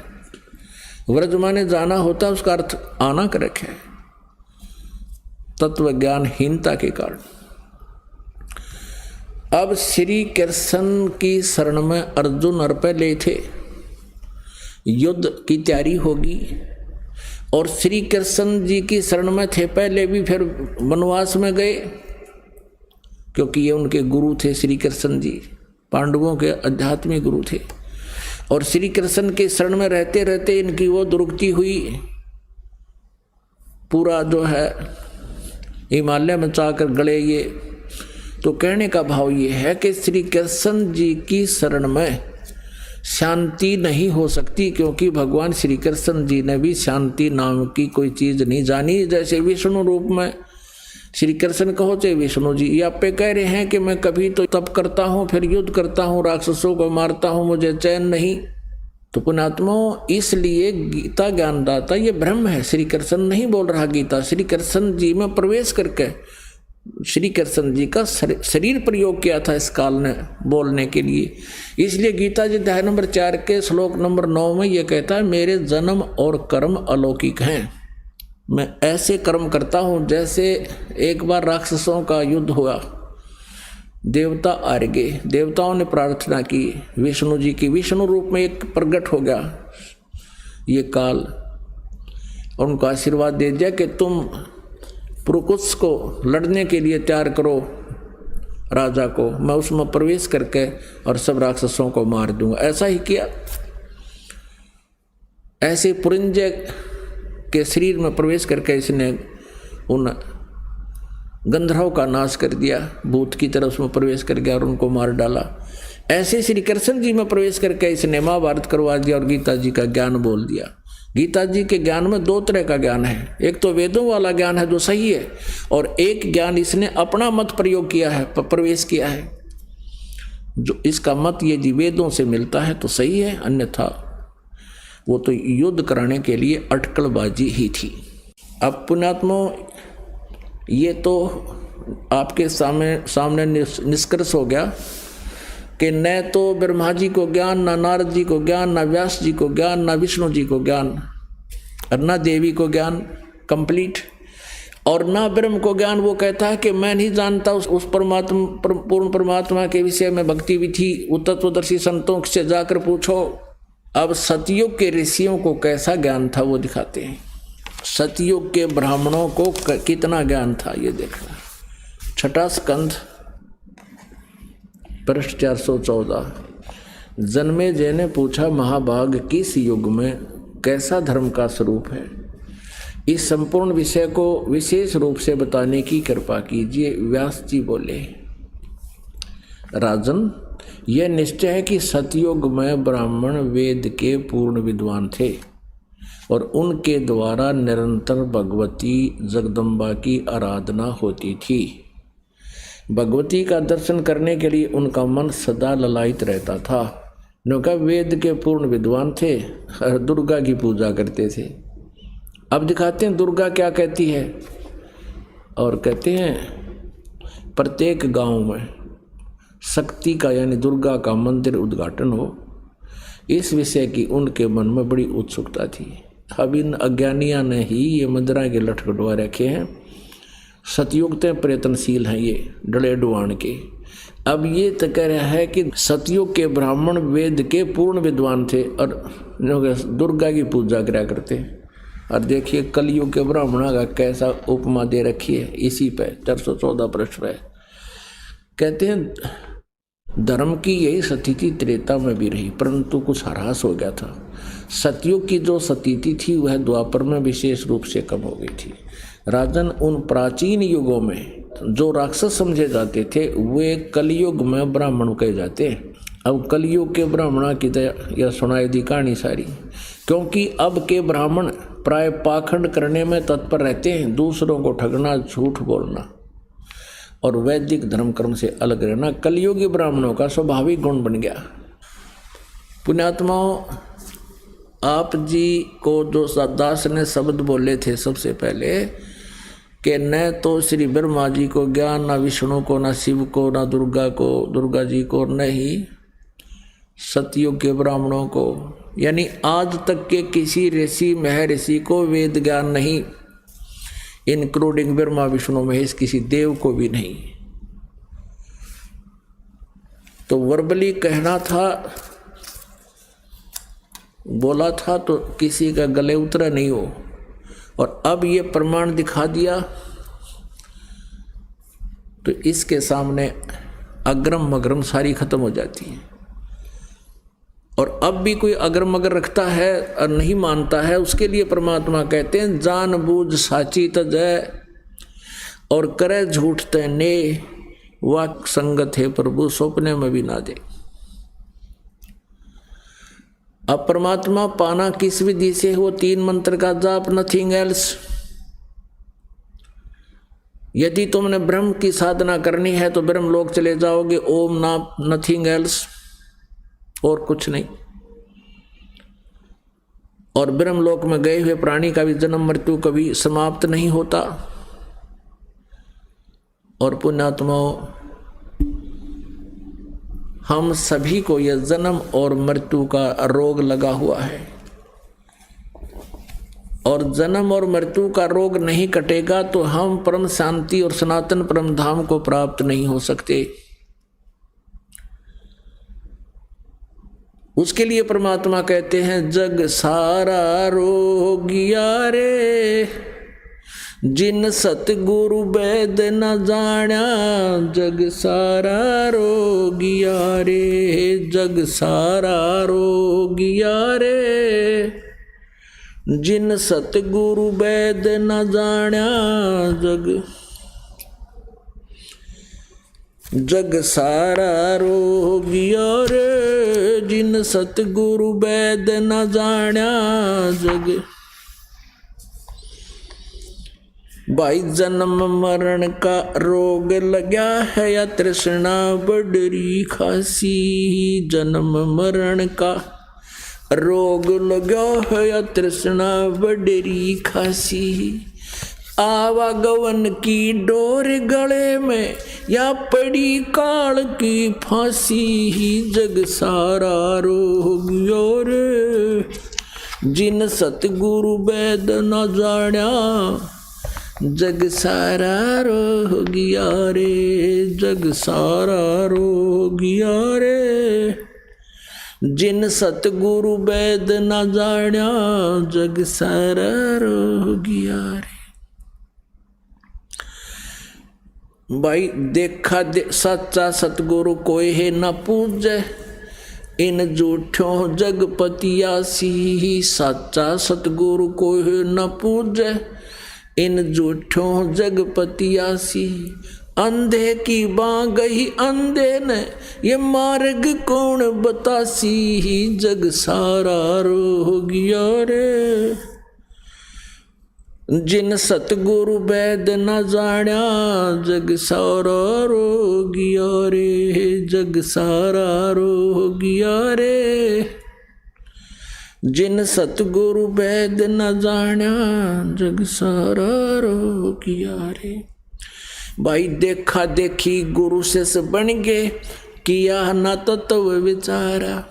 व्रज माने जाना होता, उसका अर्थ आना कर रखा है, तत्व ज्ञानहीनता के कारण। अब श्री कृष्ण की शरण में अर्जुन और पहले थे, युद्ध की तैयारी होगी, और श्री कृष्ण जी की शरण में थे पहले भी, फिर वनवास में गए, क्योंकि ये उनके गुरु थे। श्री कृष्ण जी पांडवों के आध्यात्मिक गुरु थे, और श्री कृष्ण के शरण में रहते रहते इनकी वो दुर्गति हुई। पूरा जो है हिमालय में चाकर गले ये। तो कहने का भाव ये है कि श्री कृष्ण जी की शरण में शांति नहीं हो सकती, क्योंकि भगवान श्री कृष्ण जी ने भी शांति नाम की कोई चीज नहीं जानी। जैसे विष्णु रूप में श्री कृष्ण कहो चाहे विष्णु जी, ये आप पे कह रहे हैं कि मैं कभी तो तप करता हूँ, फिर युद्ध करता हूँ, राक्षसों को मारता हूँ, मुझे चैन नहीं। तो पुण्यात्माओं, इसलिए गीता ज्ञानदाता ये ब्रह्म है, श्री कृष्ण नहीं बोल रहा गीता। श्री कृष्ण जी में प्रवेश करके श्री कृष्ण जी का शरीर प्रयोग किया था इस काल ने बोलने के लिए। इसलिए गीता जी अध्याय नंबर 4 के श्लोक नंबर 9 में ये कहता है, मेरे जन्म और कर्म अलौकिक हैं। मैं ऐसे कर्म करता हूँ जैसे एक बार राक्षसों का युद्ध हुआ, देवता हार गए, देवताओं ने प्रार्थना की विष्णु जी की, विष्णु रूप में एक प्रकट हो गया ये काल, और उनको आशीर्वाद दे दिया कि तुम पुरुकुश को लड़ने के लिए तैयार करो राजा को, मैं उसमें प्रवेश करके और सब राक्षसों को मार दूंगा। ऐसा ही किया। ऐसे पुरंजय के शरीर में प्रवेश करके इसने उन गंधर्वों का नाश कर दिया, भूत की तरह उसमें प्रवेश कर गया और उनको मार डाला। ऐसे श्री कृष्ण जी में प्रवेश करके इसने महाभारत करवा दिया और गीता जी का ज्ञान बोल दिया। गीता जी के ज्ञान में 2 तरह का ज्ञान है, एक तो वेदों वाला ज्ञान है जो सही है, और एक ज्ञान इसने अपना मत प्रयोग किया है, प्रवेश किया है। जो इसका मत यदि वेदों से मिलता है तो सही है, अन्यथा वो तो युद्ध कराने के लिए अटकलबाजी ही थी। अब पुण्यात्मो, ये तो आपके सामने निष्कर्ष हो गया कि न तो ब्रह्मा जी को ज्ञान, ना नारद जी को ज्ञान, ना व्यास जी को ज्ञान, ना विष्णु जी को ज्ञान, और ना देवी को ज्ञान कंप्लीट, और ना ब्रह्म को ज्ञान। वो कहता है कि मैं नहीं जानता उस परमात्मा, पूर्ण परमात्मा के विषय में भक्ति विधि तत्वदर्शी संतों से जाकर पूछो। अब सतयुग के ऋषियों को कैसा ज्ञान था वो दिखाते हैं। सतयुग के ब्राह्मणों को कितना ज्ञान था ये देखना। छठा स्कंध पृष्ठ 414। जन्मेजय ने पूछा, महाभाग किस युग में कैसा धर्म का स्वरूप है? इस संपूर्ण विषय को विशेष रूप से बताने की कृपा कीजिए। व्यास जी बोले, राजन, यह निश्चय है कि सतयुग में ब्राह्मण वेद के पूर्ण विद्वान थे और उनके द्वारा निरंतर भगवती जगदम्बा की आराधना होती थी। भगवती का दर्शन करने के लिए उनका मन सदा ललायित रहता था। उनका वेद के पूर्ण विद्वान थे और दुर्गा की पूजा करते थे। अब दिखाते हैं दुर्गा क्या कहती है, और कहते हैं प्रत्येक गांव में शक्ति का यानी दुर्गा का मंदिर उद्घाटन हो, इस विषय की उनके मन में बड़ी उत्सुकता थी। अब इन अज्ञानियों ने ही ये मंदिरा के लटकटवा रखे हैं। सतयुग ते प्रयत्नशील हैं ये डले डुआन के। अब ये तो कह रहा है कि सतयुग के ब्राह्मण वेद के पूर्ण विद्वान थे और दुर्गा की पूजा करा करते। और देखिए कलयुग के ब्राह्मणों का कैसा उपमा दे रखी है इसी पे 414 पृष्ठ पे। कहते हैं धर्म की यही स्थिति त्रेता में भी रही, परंतु कुछ ह्रास हो गया था। सतयुग की जो स्थिति थी वह द्वापर में विशेष रूप से कम हो गई थी। राजन, उन प्राचीन युगों में जो राक्षस समझे जाते थे वे कलयुग में ब्राह्मण कहे जाते हैं। अब कलयुग के ब्राह्मणों की यह सुनाई दी कहानी सारी, क्योंकि अब के ब्राह्मण प्राय पाखंड करने में तत्पर रहते हैं, दूसरों को ठगना, झूठ बोलना और वैदिक धर्म कर्म से अलग रहना कलयुगी ब्राह्मणों का स्वाभाविक गुण बन गया। पुण्यात्माओं, आप जी को जो दास ने शब्द बोले थे सबसे पहले कि न तो श्री ब्रह्मा जी को ज्ञान, न विष्णु को, न शिव को, न दुर्गा जी को, न ही सतयुग के ब्राह्मणों को, यानी आज तक के किसी ऋषि महर्षि को वेद ज्ञान नहीं, इंक्लूडिंग ब्रह्मा विष्णु महेश, किसी देव को भी नहीं। तो वर्बली कहना था, बोला था तो किसी का गले उतरा नहीं हो, और अब ये प्रमाण दिखा दिया तो इसके सामने अग्रम मग्रम सारी खत्म हो जाती है। और अब भी कोई अगर मगर रखता है और नहीं मानता है, उसके लिए परमात्मा कहते हैं जान बूझ साची तजय और करे झूठ तने वाक संगत है प्रभु सपने में भी ना दे। अब परमात्मा पाना किस विधि से हो? 3 मंत्र का जाप, नथिंग एल्स। यदि तुमने ब्रह्म की साधना करनी है तो ब्रह्म लोक चले जाओगे, ओम नाम, नथिंग एल्स, और कुछ नहीं। और ब्रह्मलोक में गए हुए प्राणी का भी जन्म मृत्यु कभी समाप्त नहीं होता। और पुण्यात्माओं, हम सभी को यह जन्म और मृत्यु का रोग लगा हुआ है, और जन्म और मृत्यु का रोग नहीं कटेगा तो हम परम शांति और सनातन परम धाम को प्राप्त नहीं हो सकते। उसके लिए परमात्मा कहते हैं जग सारा रोगिया रे, जिन सतगुरु वैद न जाना, जग सारा रोगिया रे, जग सारा रोगिया रे, जिन सतगुरु वैद न जाना, जग सारा रोगिया रे, जिन सतगुरु वैद न जाना, जग। भाई जन्म मरण का रोग लगा है या तृष्णा बड़ी खासी, जन्म मरण का रोग लगा है या तृष्णा बड़ी खासी, आवागवन की डोर गले में या पड़ी काल की फांसी, जग सारा रोग रे, जिन सतगुरु वेद न जाण्या, जग सारा रोगिया रे, जग सारा रोगिया रे, जिन सतगुरु वेद न जाण्या, जग सारा रोगिया रे। भाई देखा सच्चा सतगुरु कोई है न पूजे, इन झूठों जगपतियासी, सच्चा सतगुरु कोई है न पूजे, इन झूठों जगपतियासी, अंधे की बाँ गई अंधे ने, ये मार्ग कौन बतासी, जग सारा रोगिया रे, जिन सतगुरु वेद न जाण्या, जग सारा रोगिया रे, जग सारा रोगिया रे, जिन सतगुरु वेद न जाण्या, जग सारा रोगिया रे। भाई देखा देखी गुरु से बन गे, किया न तत्व विचारा,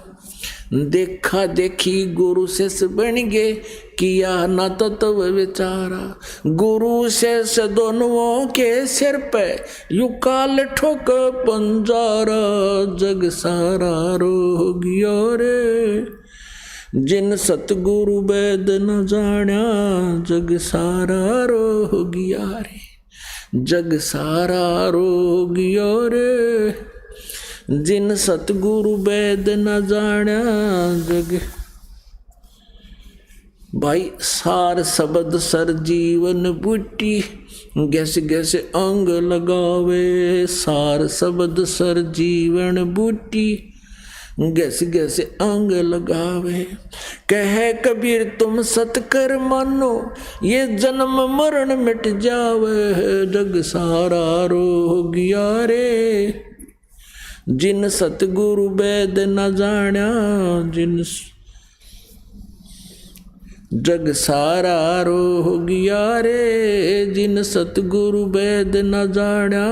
देखा देखी गुरु से बन गे, किया न तत्व विचारा, गुरु से दोनों के सिर पे यू काल ठोक पंजारा, जग सारा रोगिया रे, जिन सतगुरु वेद न जाण्या, जग सारा रोगिया रे, जग सारा रोगिया रे, जिन सतगुरु वेद न जाण्या, जग। भाई सार शब्द सर जीवन बूटी, गैस गैस अंग लगावे, सार शब्द सर जीवन बूटी, गैस गैस अंग लगावे, कहे कबीर तुम सत कर मानो, ये जन्म मरण मिट जावे, जग सारा रोगिया रे, जिन सतगुरु वेद न जाण्या, जिन जग सारा रोगिया रे, जिन सतगुरु वेद न जाण्या,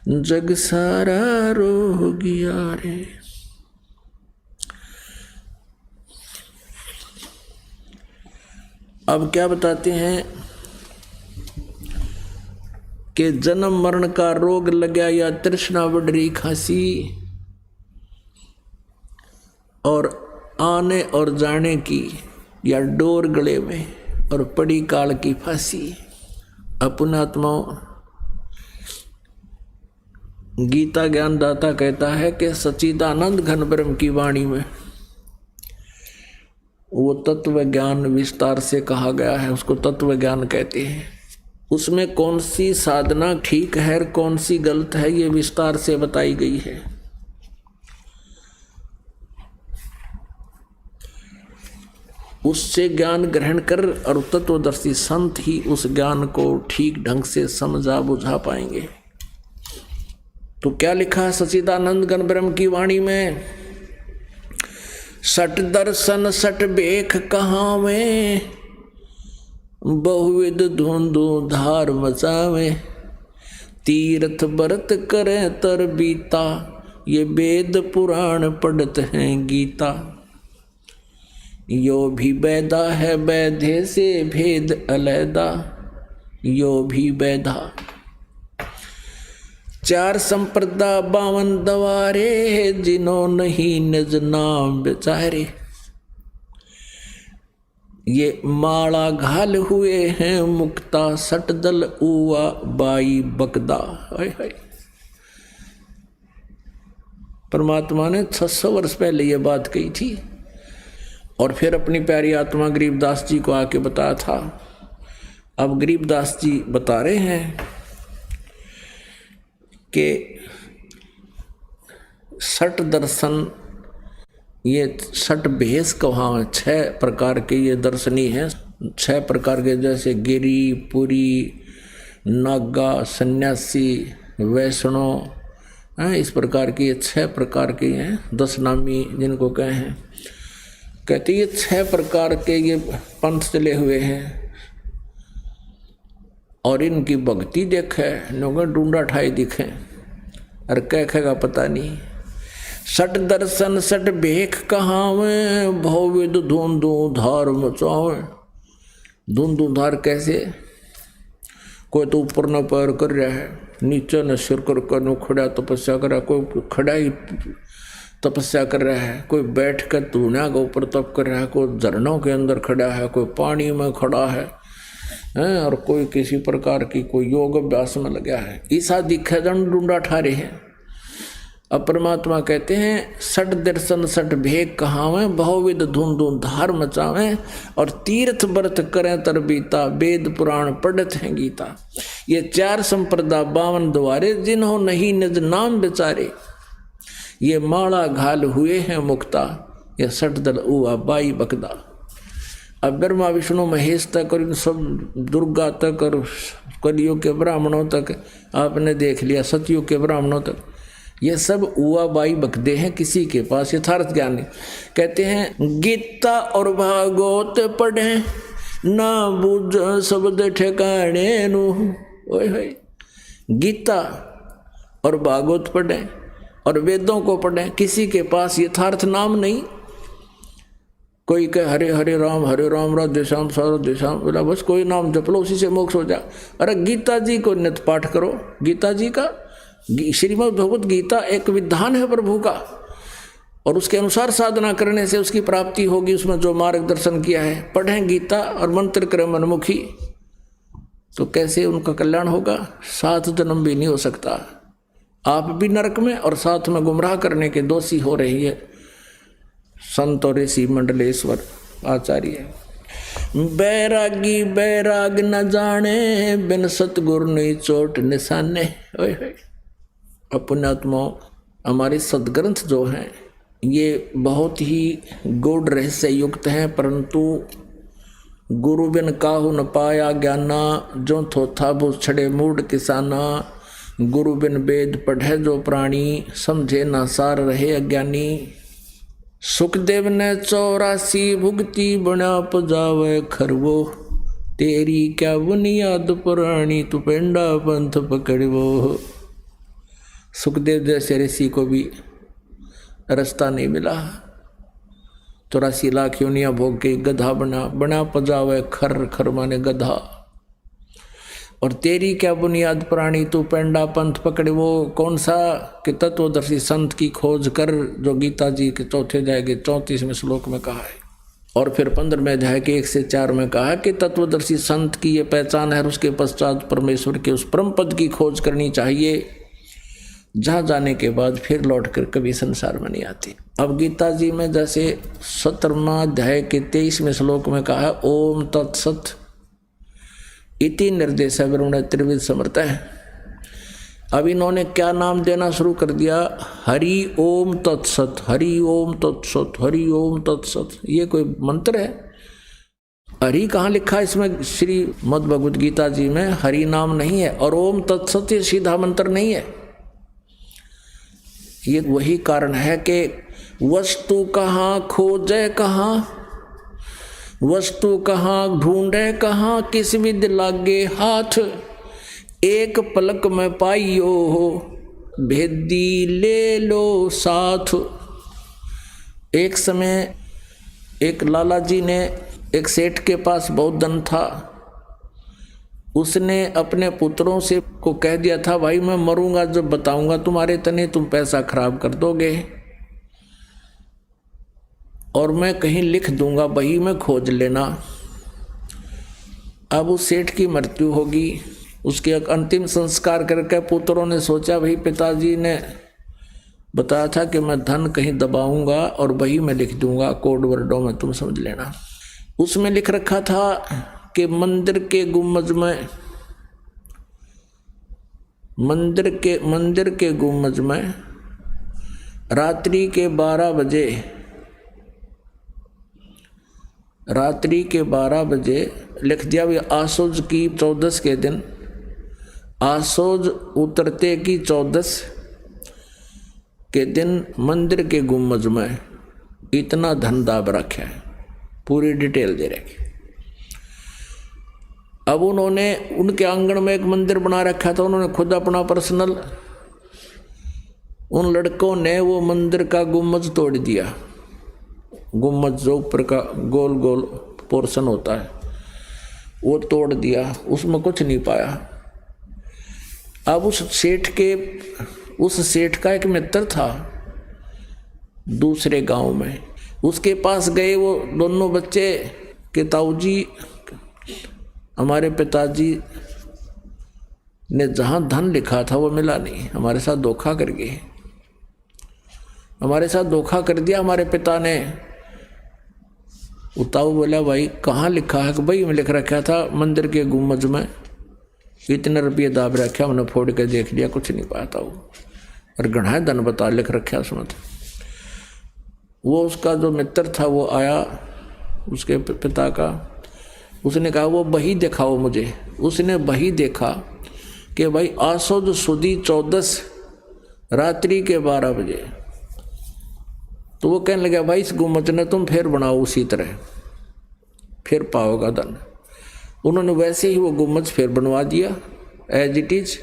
जग सारा रोगिया रे। अब क्या बताते हैं कि जन्म मरण का रोग लगा या तृष्णा बढ़ रही खासी, और आने और जाने की या डोर गले में, और पड़ी काल की फांसी। अपनात्माओं, गीता ज्ञानदाता कहता है कि सच्चिदानंद घन ब्रह्म की वाणी में वो तत्व ज्ञान विस्तार से कहा गया है, उसको तत्व ज्ञान कहते हैं। उसमें कौन सी साधना ठीक है और कौन सी गलत है, ये विस्तार से बताई गई है। उससे ज्ञान ग्रहण कर और तत्वदर्शी संत ही उस ज्ञान को ठीक ढंग से समझा बुझा पाएंगे। तो क्या लिखा है सच्चिदानंद घन ब्रह्म की वाणी में, सट दर्शन सट बेख कहावे, बहुविध धुंधु धार मचावे, तीर्थ व्रत करे तर बीता, ये वेद पुराण पढ़त हैं गीता, यो भी बैदा है बैधे से भेद अलैदा, यो भी बैदा। चार संप्रदा 52 दवारे, जिन्हों नहीं निज नाम बेचारे, ये माला घाल हुए हैं मुक्ता, सट दल उवा बाई बकदा। हाय हाय, परमात्मा ने 600 वर्ष पहले ये बात कही थी, और फिर अपनी प्यारी आत्मा गरीबदास जी को आके बताया था। अब गरीबदास जी बता रहे हैं कि सट दर्शन, ये सट भेष कहा 6 प्रकार के ये दर्शनी हैं। 6 प्रकार के, जैसे गिरी, पुरी, नागा, सन्यासी, वैष्णव हैं। इस प्रकार की ये 6 प्रकार के हैं, 10 नामी जिनको कहे हैं। कहते ये 6 प्रकार के ये पंथ चले हुए हैं और इनकी भक्ति देखे लोग ढूंढा ठाई दिखे और कह पता नहीं। सट दर्शन सट भेख कहावे, भवविद धुंधु धार मचावे। धुंधु धार कैसे? कोई तो ऊपर न पैर कर रहा है, नीचे न सिर कर कर खड़ा तपस्या कर रहा है, कोई खड़ा ही तपस्या कर रहा है, कोई बैठ कर धुनिया के ऊपर तप कर रहा है, कोई झरनों के अंदर खड़ा है, कोई पानी में खड़ा है, और कोई किसी प्रकार की कोई योग अभ्यास में लगा है। ऐसा दिखे जन ढूंढा ठारे हैं। अब परमात्मा कहते हैं सट दर्शन सट भेग कहावे, बहुविध धुंधु धार मचावे, और तीर्थ व्रत करें तरबीता, वेद पुराण पढ़त हैं गीता। ये 4 संप्रदा 52 द्वारे, जिन्हों नहीं निज नाम बेचारे, ये माला घाल हुए हैं मुक्ता, ये सट दल उआ बाई बकदा। अब ब्रह्मा विष्णु महेश तक और इन सब दुर्गा तक और कलियुग के ब्राह्मणों तक आपने देख लिया, सतयुग के ब्राह्मणों तक, ये सब उआ बाई बकदे हैं, किसी के पास यथार्थ ज्ञान नहीं। कहते हैं गीता और भागवत पढ़े, ना बुझ शब्द ठिकाने नु। ओए होए, गीता और भागवत पढ़े और वेदों को पढ़े, किसी के पास यथार्थ नाम नहीं। कोई कहे हरे हरे राम राधे श्याम राधे श्याम, बोला बस कोई नाम जप लो, उसी से मोक्ष हो जा। अरे गीता जी को नित्य पाठ करो, गीता जी का श्रीमद् भगवत गीता एक विधान है प्रभु का, और उसके अनुसार साधना करने से उसकी प्राप्ति होगी। उसमें जो मार्गदर्शन किया है, पढ़ें गीता और मंत्र करें मनमुखी, तो कैसे उनका कल्याण होगा? 7 जन्म भी नहीं हो सकता। आप भी नरक में और साथ में गुमराह करने के दोषी हो रही है संत और ऋषि मंडलेश्वर आचार्य। बैरागी बैराग न जाने, बिन सतगुरु नहीं चोट निशाने। ओए होए, पुण्यात्मा, हमारे सदग्रंथ जो हैं ये बहुत ही गूढ़ रहस्य युक्त हैं, परंतु गुरु बिन काहू न पाया ज्ञाना, जो थोथा भू छड़े मूड किसाना। गुरु बिन वेद पढ़े जो प्राणी, समझे ना सार रहे अज्ञानी। सुखदेव ने 84 भुगती बना पजावे खरवो, तेरी क्या बुनियाद पुरानी, तू पेंडा पंथ पकड़वो। सुखदेव जैसे ऋषि को भी रास्ता नहीं मिला, 84 लाख योनियां भोग के गधा बना पजावे खर, खर माने गधा। और तेरी क्या बुनियाद पुरानी, तू पेंडा पंथ पकड़े। वो कौन सा कि तत्वदर्शी संत की खोज कर, जो गीता जी के 4थे अध्याय के 34वें श्लोक में कहा है। और फिर 15वें अध्याय के 1 से 4 में कहा कि तत्वदर्शी संत की ये पहचान है, उसके पश्चात परमेश्वर के उस परम पद की खोज करनी चाहिए, जहाँ जाने के बाद फिर लौटकर कभी संसार में नहीं आती। अब गीता जी में जैसे 17वां अध्याय के 23वें श्लोक में कहा ओम तत्सत इति निर्देश वरुण त्रिविध समर्थ है। अब इन्होंने क्या नाम देना शुरू कर दिया? हरि ओम तत्सत, हरि ओम तत्सत, हरि ओम तत्सत। ये कोई मंत्र है? हरि कहाँ लिखा है इसमें? श्रीमद् भगवद गीता जी में हरि नाम नहीं है, और ओम तत्सत ये सीधा मंत्र नहीं है। ये वही कारण है कि वस्तु कहाँ खोजे कहाँ, वस्तु कहाँ ढूंढे कहाँ, किस विद लागे हाथ, एक पलक में पाइयो हो, भेदी ले लो साथ। एक समय एक लाला जी ने, एक सेठ के पास बहुत धन था, उसने अपने पुत्रों से को कह दिया था भाई मैं मरूंगा जब बताऊंगा तुम्हारे तने, तुम पैसा खराब कर दोगे और मैं कहीं लिख दूंगा, बही में खोज लेना। अब उस सेठ की मृत्यु होगी, उसके अंतिम संस्कार करके पुत्रों ने सोचा भाई पिताजी ने बताया था कि मैं धन कहीं दबाऊंगा और बही में लिख दूंगा, कोड वर्डों में तुम समझ लेना। उसमें लिख रखा था कि मंदिर के गुम्बज में, मंदिर के गुम्बज में रात्रि के 12 बजे रात्रि के 12 बजे लिख दिया भी आसोज की 14 के दिन, आसोज उतरते की 14 के दिन मंदिर के गुम्बज में इतना धन दाब रखा है, पूरी डिटेल दे रखी। अब उन्होंने उनके आंगन में एक मंदिर बना रखा था, उन्होंने खुद अपना पर्सनल, उन लड़कों ने वो मंदिर का गुम्बज तोड़ दिया। गुम्बज जो ऊपर का गोल गोल पोर्शन होता है वो तोड़ दिया, उसमें कुछ नहीं पाया। अब उस सेठ का एक मित्र था दूसरे गांव में, उसके पास गए वो दोनों बच्चे कि ताऊ जी, हमारे पिताजी ने जहाँ धन लिखा था वो मिला नहीं, हमारे साथ धोखा कर गए, हमारे साथ धोखा कर दिया हमारे पिता ने। ताऊ बोला भाई कहाँ लिखा है? कि भाई मैं लिख रखा था मंदिर के गुम्बज में इतने रुपये दाब रखे, हमने फोड़ के देख लिया, कुछ नहीं पाया ताऊ, और गढ़ा धन बता लिख रखा उसमें। वो उसका जो मित्र था वो आया उसके पिता का, उसने कहा वो बही दिखाओ मुझे। उसने बही देखा कि भाई आसोद सुदी 14 रात्रि के 12 बजे। तो वो कहने लगा भाई इस गुम्बज ने तुम फिर बनाओ उसी तरह, फिर पाओगा धन। उन्होंने वैसे ही वो गुम्बज फिर बनवा दिया एज इट इज,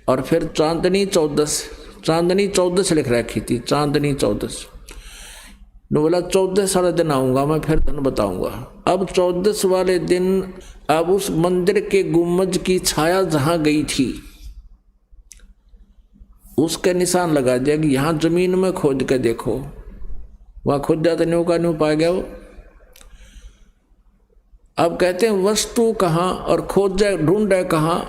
और फिर चांदनी 14 लिख रखी थी, चांदनी 14। ने बोला 14 वाले दिन आऊँगा मैं, फिर धन बताऊँगा। अब 14 वाले दिन अब उस मंदिर के गुम्बज की छाया जहाँ गई थी उसके निशान लगा दिया कि यहाँ जमीन में खोद के देखो। वहाँ खुद जाते न्यू का न्यू पा गया वो। अब कहते हैं वस्तु कहाँ और खोज जाए ढूंढ जाए कहाँ,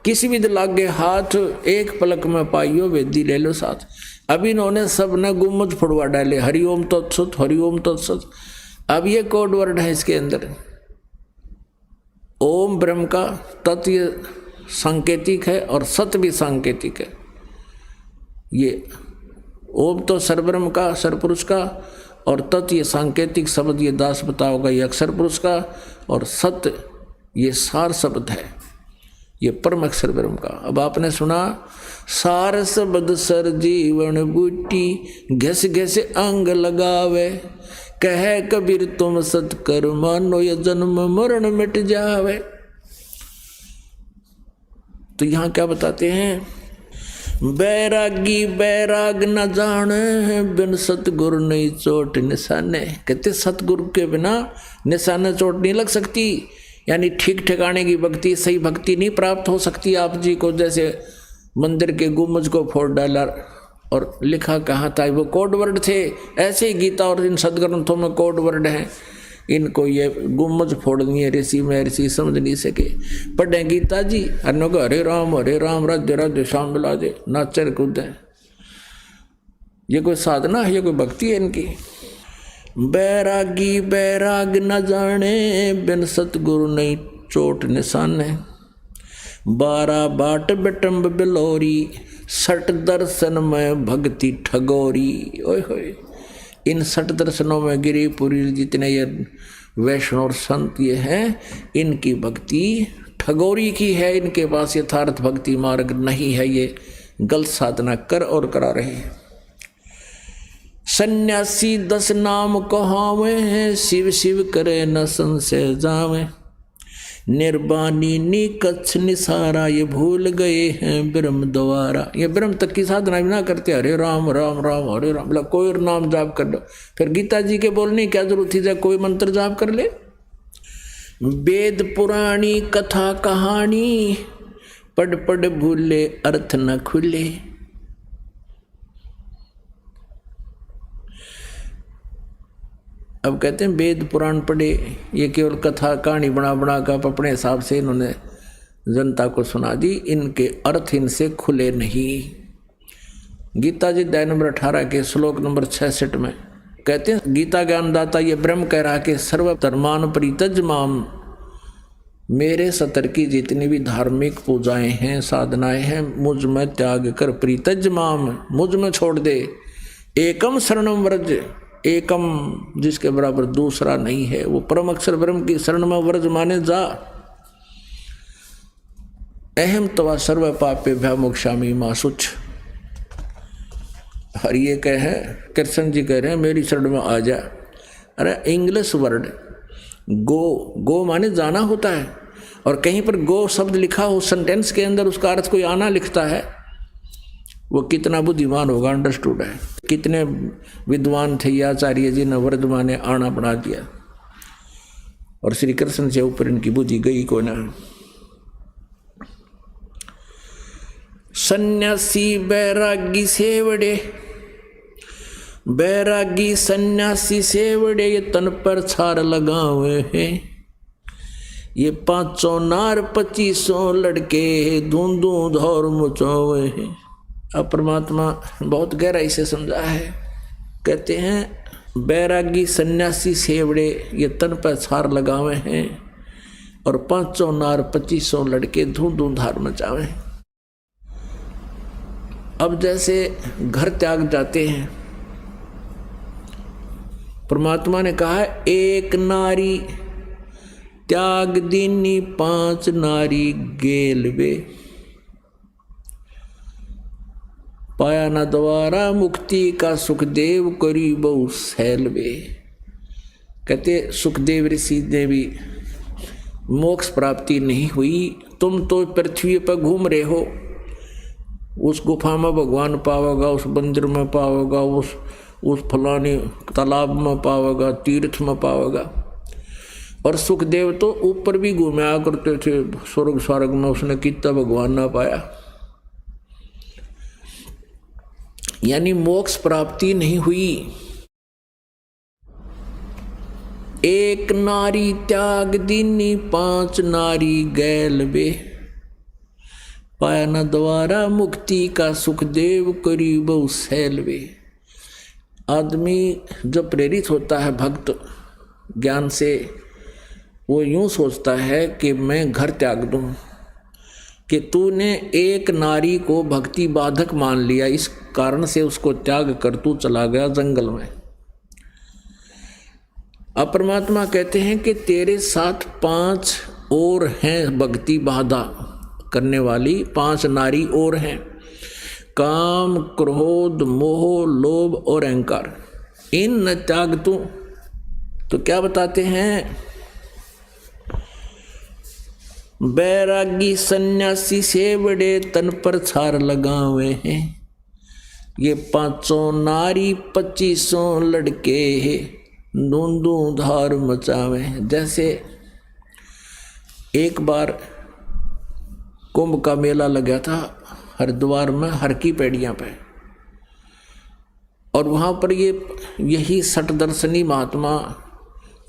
किसी भी लागे हाथ एक पलक में पाइयो वेदी ले लो साथ। अब इन्होंने सब ने गुम्बज फुड़वा डाले, हरिओम तत्सत हरिओम तत्सत। अब ये कोड वर्ड है इसके अंदर, ओम ब्रह्म का, तत् ये सांकेतिक है और सत भी सांकेतिक है। ये ओम तो सरब्रह्म का, सरपुरुष का, और तत् ये सांकेतिक शब्द ये दास बता होगा ये अक्षर पुरुष का, और सत्य ये सार शब्द है, ये परम अक्षर ब्रह्म का। अब आपने सुना सार शब्द सर जीवन बूटी, घस घस अंग लगावे, कहे कबीर तुम सत कर मानो ये जन्म मरण मिट जावे। तो यहाँ क्या बताते हैं, बैरागी बैराग न जाने, बिन सतगुरु नहीं चोट निशाने। कहते सतगुरु के बिना निशाने चोट नहीं लग सकती, यानी ठीक ठिकाने की भक्ति, सही भक्ति नहीं प्राप्त हो सकती आप जी को। जैसे मंदिर के गुम्बज को फोड़ डाला और लिखा कहाँ था, वो कोड वर्ड थे। ऐसे ही गीता और इन सदग्रंथों में कोड वर्ड हैं, इनको ये गुम्बज फोड़नी है ऋषि में, ऋषि समझ नहीं सके। पढ़े गीता जी अन्यों को हरे राम राधे राधे श्याम मिला दे, नाचर कूदे। ये कोई साधना है, ये कोई भक्ति है इनकी। बैरागी बैराग न जाने, बिन सतगुरु नहीं चोट निशाने। 12 बाट बिटम्ब बिलोरी, 60 दर्शन में भक्ति ठगोरी। ओए होए, इन 60 दर्शनों में गिरिपुरी जितने ये वैष्णव और संत ये हैं, इनकी भक्ति ठगोरी की है। इनके पास यथार्थ भक्ति मार्ग नहीं है, ये गलत साधना कर और करा रहे हैं। सन्यासी 10 नाम कहावे हैं, शिव शिव करे न संशय जावे। निर्वाणी निकच्छ निसारा, ये भूल गए हैं ब्रह्म द्वारा। ये ब्रह्म तक की साधना भी ना करते, हरे राम राम राम हरे राम, मतलब कोई और नाम जाप कर लो। फिर गीता जी के बोलने क्या जरूरत थी, जब कोई मंत्र जाप कर ले। वेद पुराणी कथा कहानी, पढ़ पढ़ भूले अर्थ न खुले। अब कहते हैं वेद पुराण पढ़े, ये केवल कथा कहानी बना बना कर अपने हिसाब से इन्होंने जनता को सुना दी, इनके अर्थ इनसे खुले नहीं। गीता जी अध्याय नंबर 18 के श्लोक नंबर 66 में कहते हैं, गीता ज्ञानदाता ये ब्रह्म कह रहा कि सर्व धर्मान परित्यज माम, मेरे सतर की जितनी भी धार्मिक पूजाएं हैं साधनाएं हैं मुझ में त्याग कर, परित्यज माम मुझ में छोड़ दे, एकम शरणम व्रज, एकम जिसके बराबर दूसरा नहीं है, वो परम अक्षर ब्रह्म की शरण में व्रज माने जा। अहम तवा सर्व पापे भ्या मोक्षामी माँ शुच। और ये कहे कृष्ण जी कह रहे हैं मेरी शरण में आ जा। अरे इंग्लिश वर्ड गो माने जाना होता है, और कहीं पर गो शब्द लिखा हो सेंटेंस के अंदर, उसका अर्थ कोई आना लिखता है, वो कितना बुद्धिमान होगा, अंडरस्टूड है। कितने विद्वान थे आचार्य जी ने वर्ड माने आना बना दिया, और श्री कृष्ण से ऊपर इनकी बुद्धि गई को ना। सन्यासी बैरागी सेवड़े, बैरागी सन्यासी सेवड़े ये तन पर छार लगावे हैं। ये 500 नार 2500 लड़के धूंधू धौर मचावे हैं। अब परमात्मा बहुत गहराई से समझा है। कहते हैं बैरागी सन्यासी सेवड़े ये तन पर छार लगावे हैं, और 500 नार 2500 लड़के धूंधू धार मचावे। अब जैसे घर त्याग जाते हैं, परमात्मा ने कहा है एक नारी त्याग दीनी 5 नारी गेलवे। पाया न द्वारा मुक्ति का सुखदेव करी बहु सैलवे। कहते सुखदेव ऋषि ने भी मोक्ष प्राप्ति नहीं हुई, तुम तो पृथ्वी पर घूम रहे हो। उस गुफा में भगवान पाओगा, उस मंदिर में पाओगा, उस फलाने तालाब में पाओगा, तीर्थ में पाओगा। और सुखदेव तो ऊपर भी घूमया करते थे, स्वर्ग में उसने कितना भगवान ना पाया। यानी मोक्ष प्राप्ति नहीं हुई। एक नारी त्याग दीनी 5 नारी गैलवे। पाया न द्वारा मुक्ति का सुखदेव करी बहु सैलवे। आदमी जब प्रेरित होता है भक्त ज्ञान से, वो यूं सोचता है कि मैं घर त्याग दूं, कि तूने एक नारी को भक्ति बाधक मान लिया, इस कारण से उसको त्याग कर तू चला गया जंगल में। अब परमात्मा कहते हैं कि तेरे साथ 5 और हैं भक्ति बाधा करने वाली, 5 नारी और हैं। काम क्रोध मोह लोभ और अहंकार, इन न त्याग तू। तो क्या बताते हैं, बैरागी सन्यासी सेवड़े तन पर छार लगावे हैं। ये 500 नारी 2500 लड़के धूंधू धार मचावे। जैसे एक बार कुंभ का मेला लगा था हरिद्वार में, हर की पैड़ियाँ पे, और वहाँ पर यही षटदर्शनी महात्मा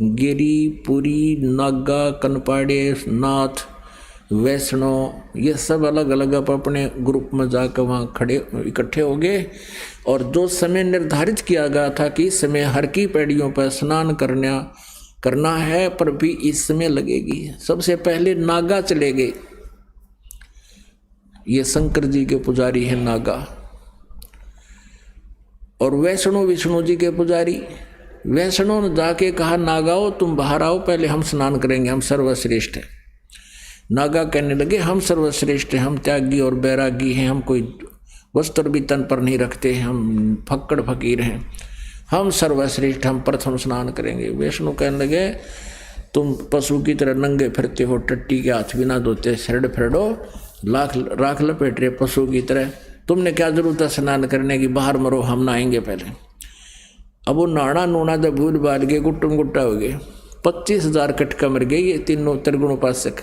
गिरी पुरी नागा कनपाड़े नाथ वैष्णव ये सब अलग अलग अपने ग्रुप में जाकर वहाँ खड़े इकट्ठे हो गए। और जो समय निर्धारित किया गया था कि इस समय हर की पैड़ियों पर स्नान करना है, पर भी इस समय लगेगी। सबसे पहले नागा चले गए। ये शंकर जी के पुजारी हैं नागा, और वैष्णो विष्णु जी के पुजारी। वैष्णो ने जाके कहा नागाओ तुम बाहर आओ, पहले हम स्नान करेंगे, हम सर्वश्रेष्ठ हैं। नागा कहने लगे हम सर्वश्रेष्ठ हैं, हम त्यागी और बैरागी हैं, हम कोई वस्त्र भी तन पर नहीं रखते, हम फक्कड़ फकीर हैं, हम सर्वश्रेष्ठ, हम प्रथम स्नान करेंगे। वैष्णो कहने लगे तुम पशु की तरह नंगे फिरते हो, टट्टी के हाथ भी ना धोते, शरड फिरडो राख लपेट रहे पशु की तरह, तुमने क्या जरूरत है स्नान करने की, बाहर मरो, हम नहाएंगे पहले। अब वो नाना नूना जब भूल बाल के गुट्टम गुट्टा हो गए, 25,000 कटका मर गए ये तीनों त्रिगुण उपासक।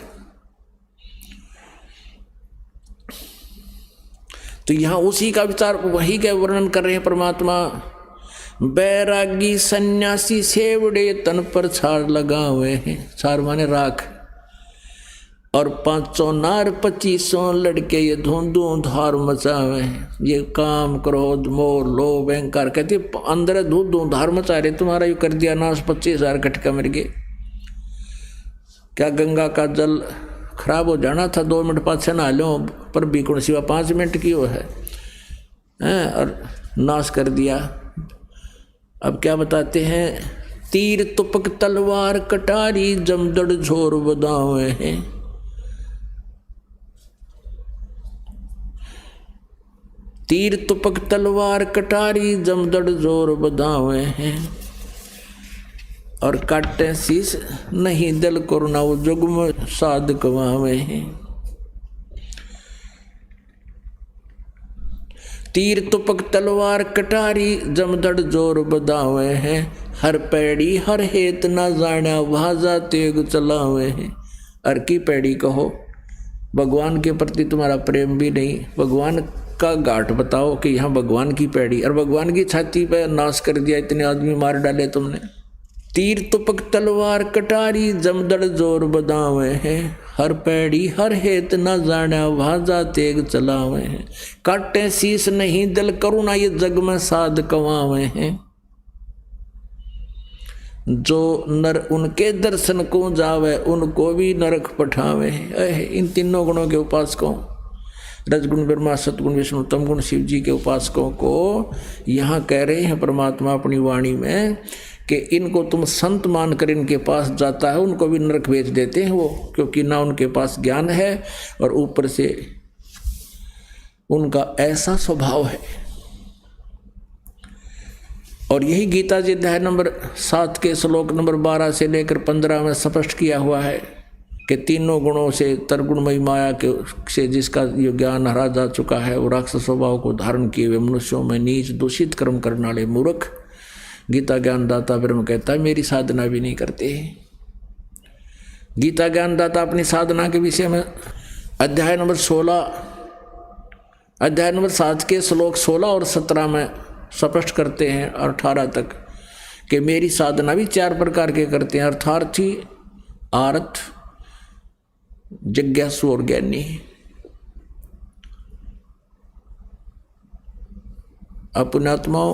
तो यहाँ उसी का विचार वही का वर्णन कर रहे हैं परमात्मा। बैरागी सन्यासी सेवड़े तन पर छार लगा हुए हैं, छार माने राख, और 500 नार 2500 लड़के ये धूंधू धार मचावे हैं। ये काम क्रोध मोह लोभ अहंकार, कहते अंदर धूंधू धार मचा रहे, तुम्हारा यू कर दिया नाश, 25,000 कटका मर गए। क्या गंगा का जल खराब हो जाना था, 2 मिनट पाछे नहा लो, पर बीकुण सिवा 5 मिनट की वो है, और नाश कर दिया। अब क्या बताते हैं, तीर तुपक तलवार कटारी जमदड़ झोर बदावे हैं। तीर तुपक तलवार कटारी जमदड़ जोर बदावे हैं, और काटे शीस नहीं दल करुणा जुग में साध कवावे हैं। तीर तुपक तलवार कटारी जमदड़ जोर बदावे हैं, हर पैड़ी हर हेत ना जाना भाजा तेग चलावे हैं। हर की पैड़ी कहो, भगवान के प्रति तुम्हारा प्रेम भी नहीं, भगवान का घाट बताओ कि यहाँ भगवान की पैड़ी, और भगवान की छाती पे नाश कर दिया, इतने आदमी मार डाले तुमने। तीर तुपक तलवार कटारी जमदड़ जोर बदावे हैं, हर पैड़ी हर हेत न जाना भाजा तेग चलावे हैं। काटे शीस नहीं दिल करुणा ये जग में साध कवावे हैं। जो नर उनके दर्शन को जावे उनको भी नरक पठावे हैं। इन तीनों गुणों के उपासकों, रजगुण ब्रह्मा सतगुण विष्णु तम गुण शिव जी के उपासकों को यहाँ कह रहे हैं परमात्मा अपनी वाणी में कि इनको तुम संत मानकर इनके पास जाता है उनको भी नरक भेज देते हैं वो, क्योंकि ना उनके पास ज्ञान है और ऊपर से उनका ऐसा स्वभाव है। और यही गीता जी अध्याय नंबर 7 के श्लोक नंबर 12 से लेकर 15 में स्पष्ट किया हुआ है कि तीनों गुणों से तरगुणमयी माया के से जिसका ये ज्ञान हरा जा चुका है, वो राक्षस स्वभाव को धारण किए हुए मनुष्यों में नीच दूषित कर्म करने वाले मूर्ख गीता ज्ञानदाता ब्रह्म कहता है मेरी साधना भी नहीं करते। गीता ज्ञानदाता अपनी साधना के विषय में अध्याय नंबर 7 के श्लोक 16 और 17 में स्पष्ट करते हैं और 18 तक कि मेरी साधना भी 4 प्रकार के करते हैं, अर्थार्थी, आर्थ, जिज्ञासु और ज्ञानी। अपने आत्माओं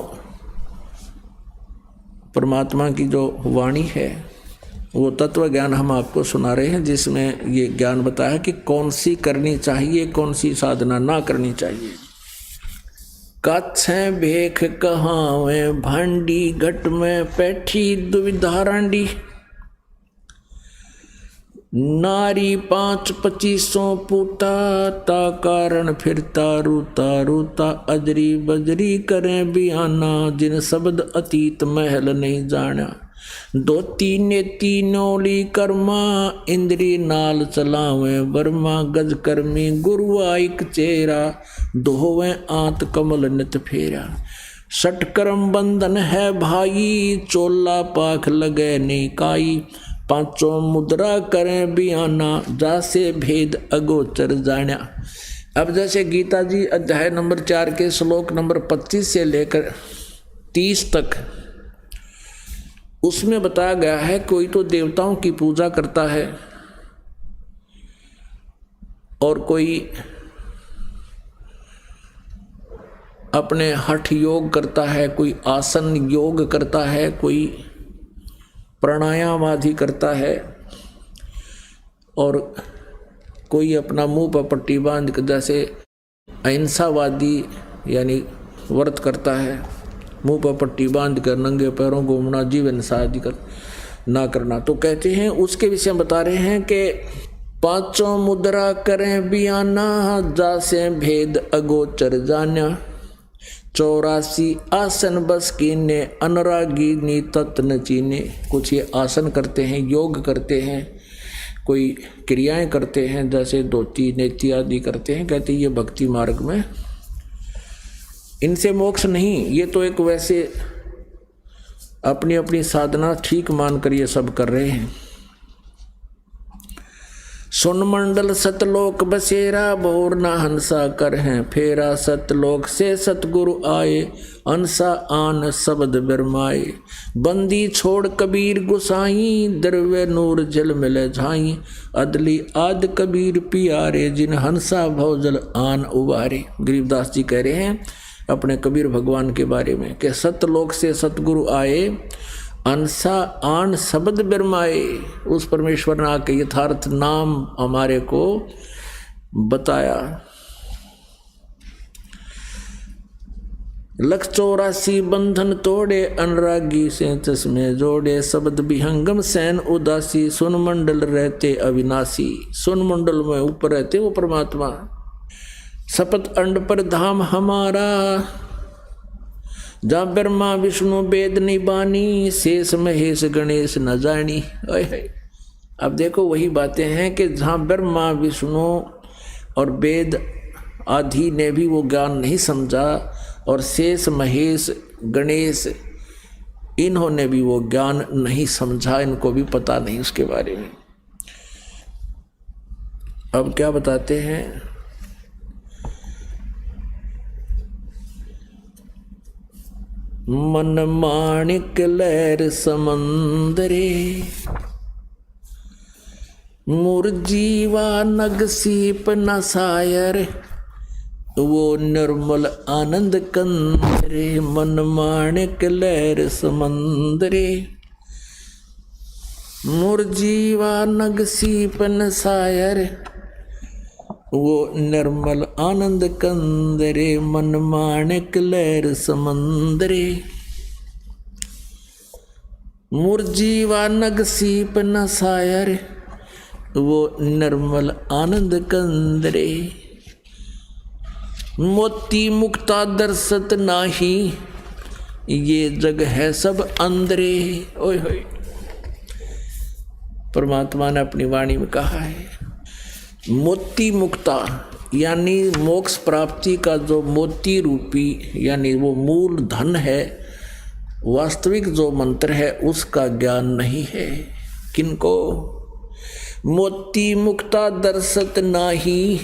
परमात्मा की जो वाणी है वो तत्व ज्ञान हम आपको सुना रहे हैं, जिसमें ये ज्ञान बताया कि कौन सी करनी चाहिए, कौन सी साधना ना करनी चाहिए। कच्छे भेख कहावे भांडी घट में पैठी दुविधा रांडी, नारी 5-25 पूता ता कारण फिरता रूता रूता अजरी बजरी करें बियाना जिन शब्द अतीत महल नहीं जाना। 2-3 नेती नौली कर्मा इंद्री नाल चलावे वर्मा गज कर्मी गुरु आइक चेरा दोवे आंत कमल नित फेरा। 6 कर्म बंधन है भाई चोला पाख लगे नहीं काई, 5 मुद्रा करें बियाना जासे भेद अगोचर जाना। अब जैसे गीता जी अध्याय नंबर 4 के श्लोक नंबर 25 से लेकर 30 तक उसमें बताया गया है कोई तो देवताओं की पूजा करता है और कोई अपने हठ योग करता है, कोई आसन योग करता है, कोई प्राणायाम आदि करता है और कोई अपना मुंह पर पट्टी बांध कर जैसे अहिंसावादी यानी व्रत करता है, मुंह पर पट्टी बांध कर नंगे पैरों घूमना, जीवन हिंसा आदि कर ना करना। तो कहते हैं उसके विषय में बता रहे हैं कि 5 मुद्रा करें बियाना जासे भेद अगोचर जाना। 84 आसन बस कीने अनुरागी नी तत्न चीने। कुछ ये आसन करते हैं, योग करते हैं, कोई क्रियाएं करते हैं जैसे धोती नेति आदि करते हैं। कहते हैं ये भक्ति मार्ग में इनसे मोक्ष नहीं, ये तो एक वैसे अपनी अपनी साधना ठीक मानकर ये सब कर रहे हैं। सुन मंडल सतलोक बसेरा भोर ना हंसा कर हैं फेरा, सतलोक से सतगुरु आए अंसा आन शब्द बिरमाए। बंदी छोड़ कबीर गुसाई द्रव्य नूर जल मिले झाई, अदली आद कबीर पियारे जिन हंसा भवजल आन उबारे। गरीबदास जी कह रहे हैं अपने कबीर भगवान के बारे में कि सतलोक से सतगुरु आए अंसा आन शब्द बिरमाए। उस परमेश्वर ने आके यथार्थ नाम हमारे को बताया। लख 84 बंधन तोड़े, अनुरागी से चश्मे जोड़े, शब्द विहंगम सैन उदासी, सुन मंडल रहते अविनाशी। सुन मंडल में ऊपर रहते वो परमात्मा। सपत अंड पर धाम हमारा, जहाँ ब्रह्मा विष्णु वेद निबानी, शेष महेश गणेश न जानी। अब देखो वही बातें हैं कि जहाँ ब्रह्मा विष्णु और वेद आदि ने भी वो ज्ञान नहीं समझा, और शेष महेश गणेश इन्होंने भी वो ज्ञान नहीं समझा, इनको भी पता नहीं उसके बारे में। अब क्या बताते हैं, मन माणिक लहर समंदरे, मुरजीवा नग सीप न सायर, वो निर्मल आनंद कंदरे। मन माणिक लहर समंदरे, मुरजीवा नग सीप न सायर, वो निर्मल आनंद कंदरे। मन माणिक लहर समंदरे, मुरजीवा नग सीप न सायर, वो निर्मल आनंद कंदरे। मोती मुक्ता दर्शत नाही, ये जग है सब अंदरे। ओए होए, परमात्मा ने अपनी वाणी में कहा है, मोती मुक्ता यानी मोक्ष प्राप्ति का जो मोती रूपी यानी वो मूल धन है, वास्तविक जो मंत्र है उसका ज्ञान नहीं है। किनको? मोती मुक्ता दर्शत नाही,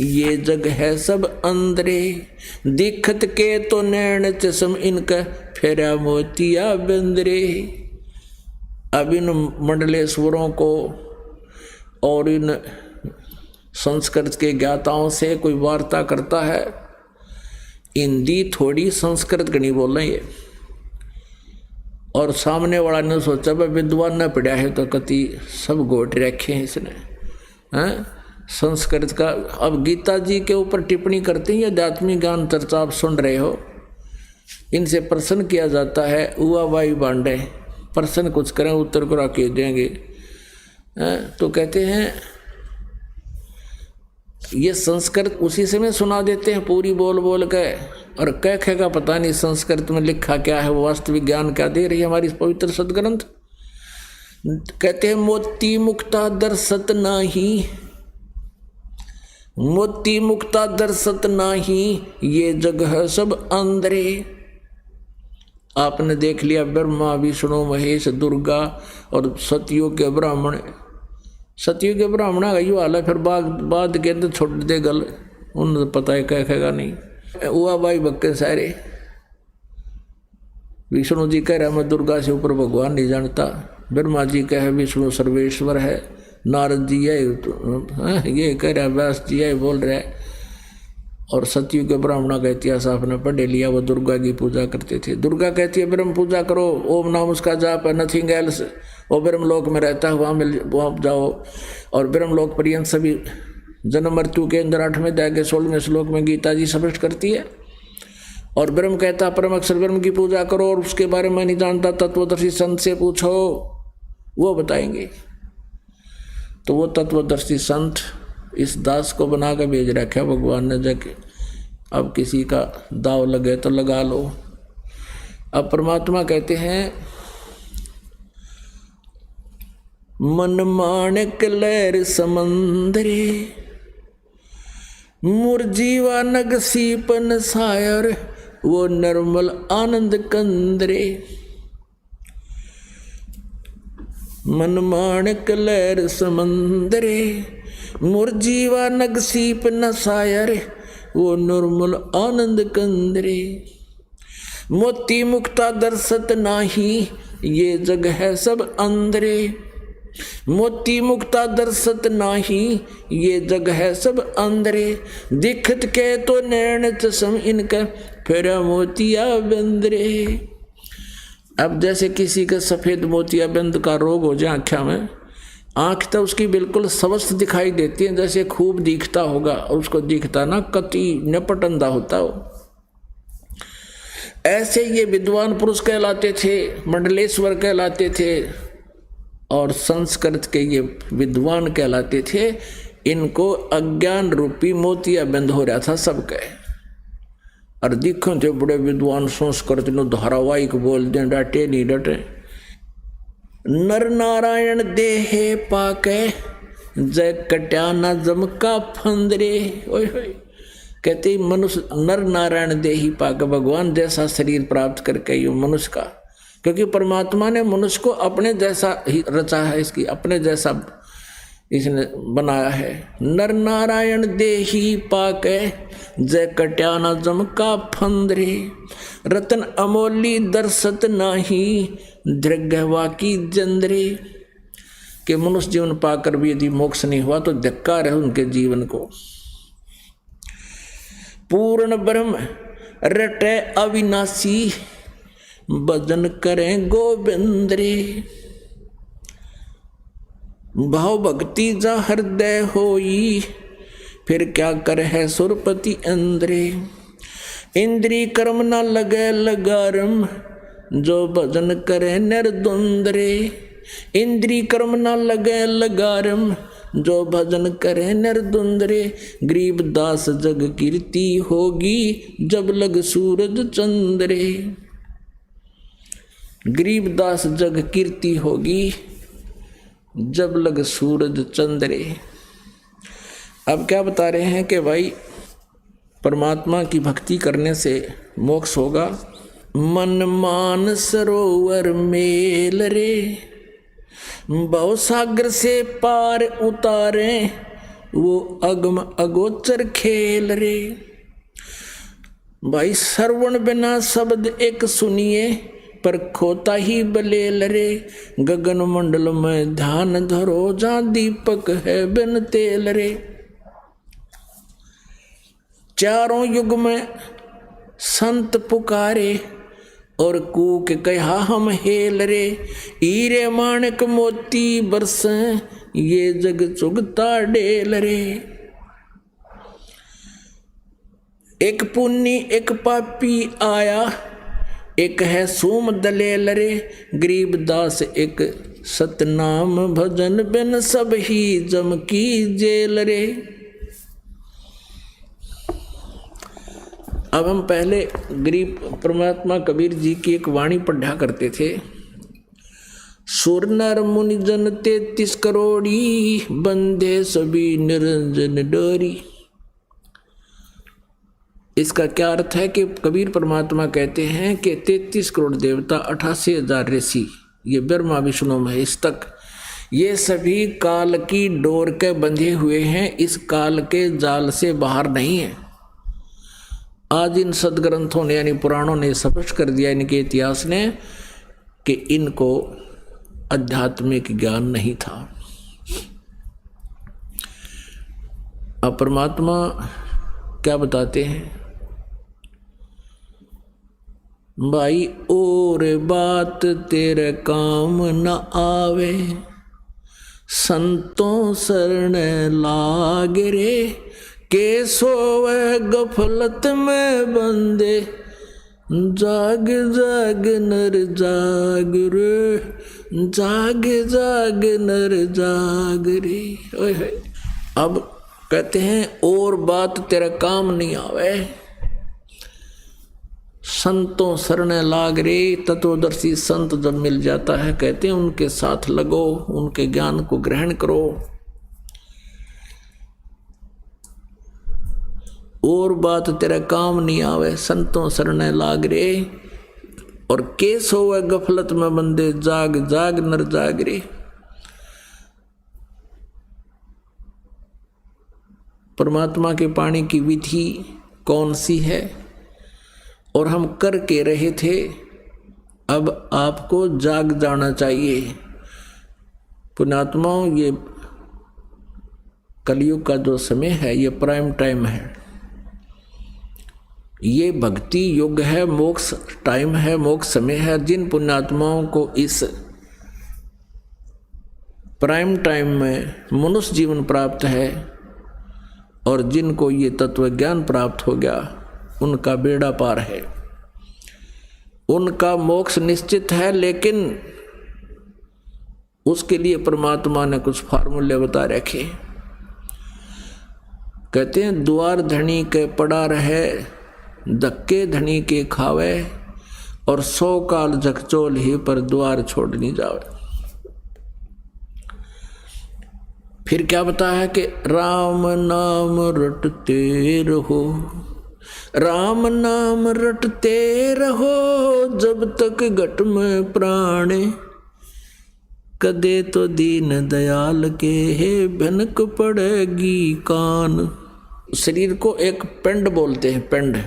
ये जग है सब अंदरे। दिखत के तो नैन चश्म इनका, फेरा मोतिया बंदरे। अब इन मंडलेश्वरों को और इन संस्कृत के ज्ञाताओं से कोई वार्ता करता है, हिंदी थोड़ी संस्कृत गणी बोल रहे हैं, और सामने वाला ने सोचा भाई विद्वान न पढ़ा है तो कति सब गोट रखे हैं इसने, हैं संस्कृत का। अब गीता जी के ऊपर टिप्पणी करते हैं, आध्यात्मिक ज्ञान चर्चा आप सुन रहे हो, इनसे प्रश्न किया जाता है, उआ वाई बांडे प्रश्न कुछ करें उत्तर को रखे देंगे, तो कहते हैं ये संस्कृत उसी समय सुना देते हैं पूरी बोल बोल के, और कह का पता नहीं संस्कृत में लिखा क्या है, वो वास्तविक ज्ञान क्या दे रही है हमारी पवित्र सदग्रंथ। कहते हैं मोती मुक्ता दर्शत नाही, मोती मुक्ता दर्शत नाही, ये जग है सब अंदरे। आपने देख लिया ब्रह्मा विष्णु महेश दुर्गा और सतयुग के ब्राह्मण, सतयुग के ब्राह्मण का यू हाल है, फिर बाद के अंदर छोड़ दे गल, उन्हें पता है कहेगा नहीं। हुआ भाई बक्के सारे, विष्णु जी कह रहे मैं दुर्गा से ऊपर भगवान नहीं जानता, ब्रह्मा जी कह विष्णु सर्वेश्वर है, नारद जी ये कह रहा है, व्यास जी ये बोल रहा है, और सतयुग के ब्राह्मणों का इतिहास आपने पढ़ लिया, वो दुर्गा की पूजा करते थे। दुर्गा कहती है ब्रह्म पूजा करो, ओम नाम उसका जाप है, नथिंग एल्स, वो ब्रह्मलोक में रहता है, वहाँ जाओ। और ब्रह्मलोक पर्यंत सभी जन्म मृत्यु के अंदर 8वें अध्याय के 16वें श्लोक में गीता जी स्पष्ट करती है। और ब्रह्म कहता परम अक्षर ब्रह्म की पूजा करो, और उसके बारे में नहीं जानता तत्वदर्शी संत से पूछो, वो बताएंगे। तो वो तत्वदर्शी संत इस दास को बना कर भेज रखा भगवान ने, जाके अब किसी का दाव लगे तो लगा लो। अब परमात्मा कहते हैं मन माणिक लहर समंदरे, मुरजीवा नग सीपन सायर, वो निर्मल आनंद कंदरे। मन माणिक लहर समंदरे, मुरजीवा नग सीप न सायर, वो निर्मल आनंद कंदरे। मोती मुक्ता दर्शत नाही, ये जग है सब अंदरे। मोती मुक्ता दर्शत नाही, ये जग है सब अंदरे। दिखत के तो नैन चश्म इनका, फेरा मोतिया बंदरे। अब जैसे किसी का सफ़ेद मोतियाबिंद का रोग हो जाए आँखों में, आँख तो उसकी बिल्कुल स्वस्थ दिखाई देती है, जैसे खूब दिखता होगा, और उसको दिखता ना कति नपट अंधा होता हो। ऐसे ये विद्वान पुरुष कहलाते थे, मंडलेश्वर कहलाते थे और संस्कृत के ये विद्वान कहलाते थे। इनको अज्ञान रूपी मोतिया बंद हो रहा था सबके। और दिखो थे बड़े विद्वान संस्कृत नो धारावाहिक बोल दे, डाटे नहीं डटे। नर नारायण देहे पाके जय कट्या न जमका फंदरे। ओए होए, कहते मनुष्य नर नारायण देही पाके, भगवान जैसा शरीर प्राप्त करके ये मनुष्य का, क्योंकि परमात्मा ने मनुष्य को अपने जैसा ही रचा है, इसकी अपने जैसा इसने बनाया है। नर नारायण देही पाके जय कट्या न जमका फंदरे। रतन अमोली दर्शत नाही दृग्वा की जंदरे। कि मनुष्य जीवन पाकर भी यदि मोक्ष नहीं हुआ तो धिक्कार है उनके जीवन को। पूर्ण ब्रह्म रटे अविनाशी भजन करें गोविंद रे। भाव भक्ति जा हृदय होई फिर क्या कर है सुरपति इंद्रे। इंद्री कर्म न लगे लगारम जो भजन करे निर्द्वंद्रे। इंद्री कर्म न लगे लगारम जो भजन करे निर्द्वंद्रे। गरीब दास जग कीर्ति होगी जब लग सूरज चंद्रे। गरीब दास जग कीर्ति होगी जब लग सूरज चंद्रे। अब क्या बता रहे हैं कि भाई परमात्मा की भक्ति करने से मोक्ष होगा। मन मान सरोवर मेल रे भव सागर से पार उतारे वो अगम अगोचर खेल रे। भाई श्रवण बिना शब्द एक सुनिए पर खोता ही बलेल रे। गगन मंडल में ध्यान धरो जा दीपक है बिन तेल रे। चारों युग में संत पुकारे और कूक कहा हम हेल रे। हीरे माणक मोती बरसे ये जग चुगता डेल रे। एक पुन्नी एक पापी आया एक है सोम दलेल रे। गरीब दास एक सतनाम भजन बिन सब ही जम की जेल रे। अब हम पहले गरीब परमात्मा कबीर जी की एक वाणी पढ़ा करते थे। सुर नर मुनि जन 33 करोड़ी बंदे सभी निरंजन डोरी। इसका क्या अर्थ है कि कबीर परमात्मा कहते हैं कि 33 करोड़ देवता 88,000 ऋषि, ये ब्रह्मा विष्णु महेश तक, ये सभी काल की डोर के बंधे हुए हैं, इस काल के जाल से बाहर नहीं है। आज इन सदग्रंथों ने यानी पुराणों ने स्पष्ट कर दिया, इनके इतिहास ने, कि इनको आध्यात्मिक ज्ञान नहीं था। अब परमात्मा क्या बताते हैं भाई, और बात तेरे काम न आवे संतों शरण लाग रे। के सोवे गफलत में बंदे जाग जाग नर जाग रे। जाग जाग नर जाग रे। ओए होए। अब कहते हैं और बात तेरा काम नहीं आवे संतों शरण लाग रे। तत्वदर्शी संत जब मिल जाता है कहते हैं उनके साथ लगो, उनके ज्ञान को ग्रहण करो। और बात तेरा काम नहीं आवे संतों शरण लाग रे। और केस होवे गफलत में बंदे जाग जाग नर जाग रे। परमात्मा के पाने की विधि कौन सी है और हम कर के रहे थे, अब आपको जाग जाना चाहिए। पुण्यात्माओं, ये कलयुग का जो समय है ये प्राइम टाइम है, ये भक्ति युग है, मोक्ष टाइम है, मोक्ष समय है। जिन पुण्यात्माओं को इस प्राइम टाइम में मनुष्य जीवन प्राप्त है और जिनको ये तत्व ज्ञान प्राप्त हो गया, उनका बेड़ा पार है। उनका मोक्ष निश्चित है, लेकिन उसके लिए परमात्मा ने कुछ फार्मूले बता रखे। कहते हैं द्वार धनी के पड़ा रहे, धक्के धनी के खावे, और 100 काल झकझोल ही पर द्वार छोड़ नहीं जावे। फिर क्या बताया कि राम नाम रटते रहो, राम नाम रटते रहो, जब तक घट में प्राणे, कदे तो दीन दयाल के है भनक पड़ेगी कान। शरीर को एक पिंड बोलते हैं, पिंड।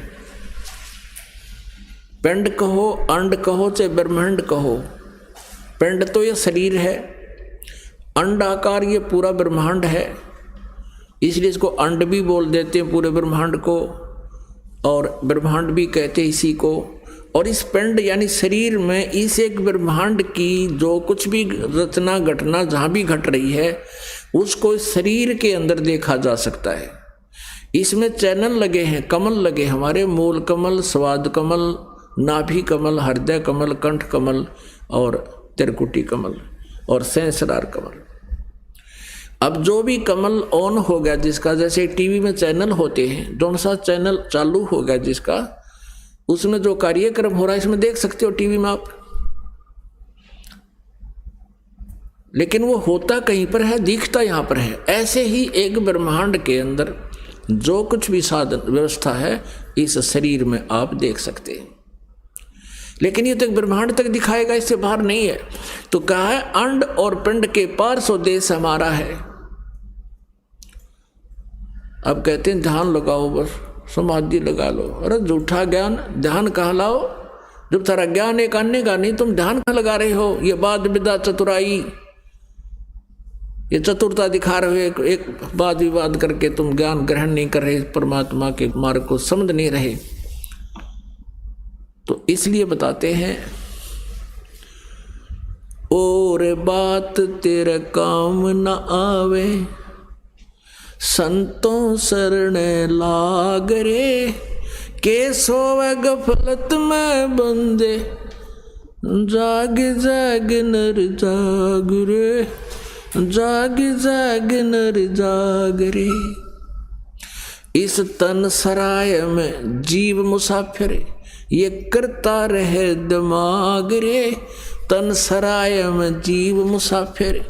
पिंड कहो, अंड कहो, चाहे ब्रह्मांड कहो, पिंड तो ये शरीर है, अंडाकार ये पूरा ब्रह्मांड है, इसलिए इसको अंड भी बोल देते हैं पूरे ब्रह्मांड को, और ब्रह्मांड भी कहते हैं इसी को। और इस पिंड यानी शरीर में इस एक ब्रह्मांड की जो कुछ भी रचना घटना जहाँ भी घट रही है उसको इस शरीर के अंदर देखा जा सकता है। इसमें चैनल लगे हैं, कमल लगे, हमारे मूल कमल, स्वाद कमल, नाभि कमल, हृदय कमल, कंठ कमल और त्रिकुटी कमल और सहस्रार कमल। अब जो भी कमल ऑन हो गया जिसका, जैसे टीवी में चैनल होते हैं, जो सा चैनल चालू हो गया जिसका, उसमें जो कार्यक्रम हो रहा है इसमें देख सकते हो टीवी में आप, लेकिन वो होता कहीं पर है, दिखता यहाँ पर है। ऐसे ही एक ब्रह्मांड के अंदर जो कुछ भी साधन व्यवस्था है इस शरीर में आप देख सकते हैं, लेकिन ये तो एक ब्रह्मांड तक दिखाएगा, इससे बाहर नहीं है। तो कहा है अंड और पिंड के पार सो देश हमारा है। अब कहते हैं ध्यान लगाओ, बस समाधि लगा लो। अरे झूठा ज्ञान, ध्यान कहाँ लाओ जब सारा ज्ञान एक अन्य का नहीं, तुम ध्यान कहाँ लगा रहे हो? ये वाद विदा चतुराई, ये चतुरता दिखा रहे हो, एक वाद विवाद करके तुम ज्ञान ग्रहण नहीं कर रहे, परमात्मा के मार्ग को समझ नहीं रहे। तो इसलिए बताते हैं और बात तेरे काम न आवे, संतों शरण लाग रे, के सोवे गफलत में बंदे, जाग जाग नर जाग रे, जाग जाग नर जाग रे। इस तन सराय में जीव मुसाफिर, ये करता रहे दिमाग रे। तन सराय में जीव मुसाफिर,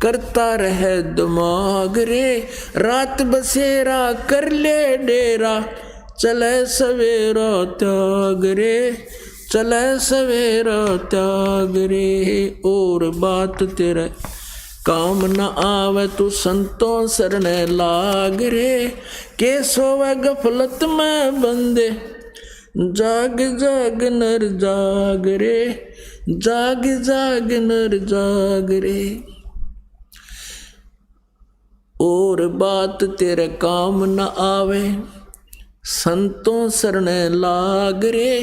करता रहे दिमाग रे। रात बसेरा कर ले डेरा, चले सवेरा त्याग रे, चले सवेरा त्याग रे। और बात तेरे काम न आवे, तू संतों शरण लाग रे, के सोवे गफलत में बंदे, जाग जाग नर जाग रे, जाग जाग नर जाग रे। और बात तेरे काम न आवे, संतों शरण लाग रे,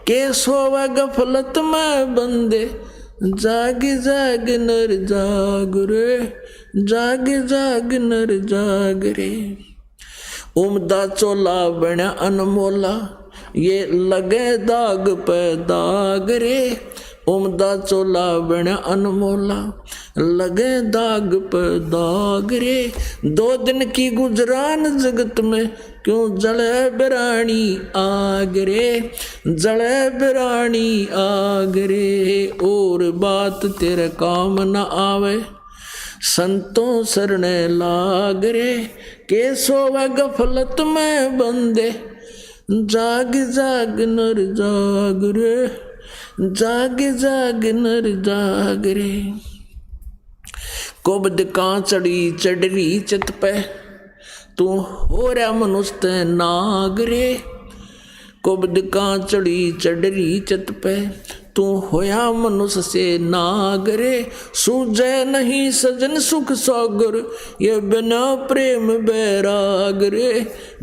के सोवे गफलत में बंदे, जाग जाग नर जाग रे, जाग जाग नर जाग रे। उमदा चोला बना अनमोला, ये लगे दाग पे दाग रे। उमदा चोला बना अनमोला, लगे दाग पे दाग रे। 2 दिन की गुजरान जगत में, क्यों जले बिरानी आग रे, जले बिरानी आग रे। और बात तेरे काम न आवे, संतों शरण लाग रे, के सोवे गफलत में बंदे, जाग जाग नर जाग रे, जाग जाग नर जाग रे। कुबद कांचड़ी चढ़री चित पे, तू हो रहा मनुष्य नाग रे। कुबद कांचड़ी चढ़री चित पे, तू होया मनुष्य से नाग रे। सूझे नहीं सजन सुख सौगर, ये बिना प्रेम बैराग रे,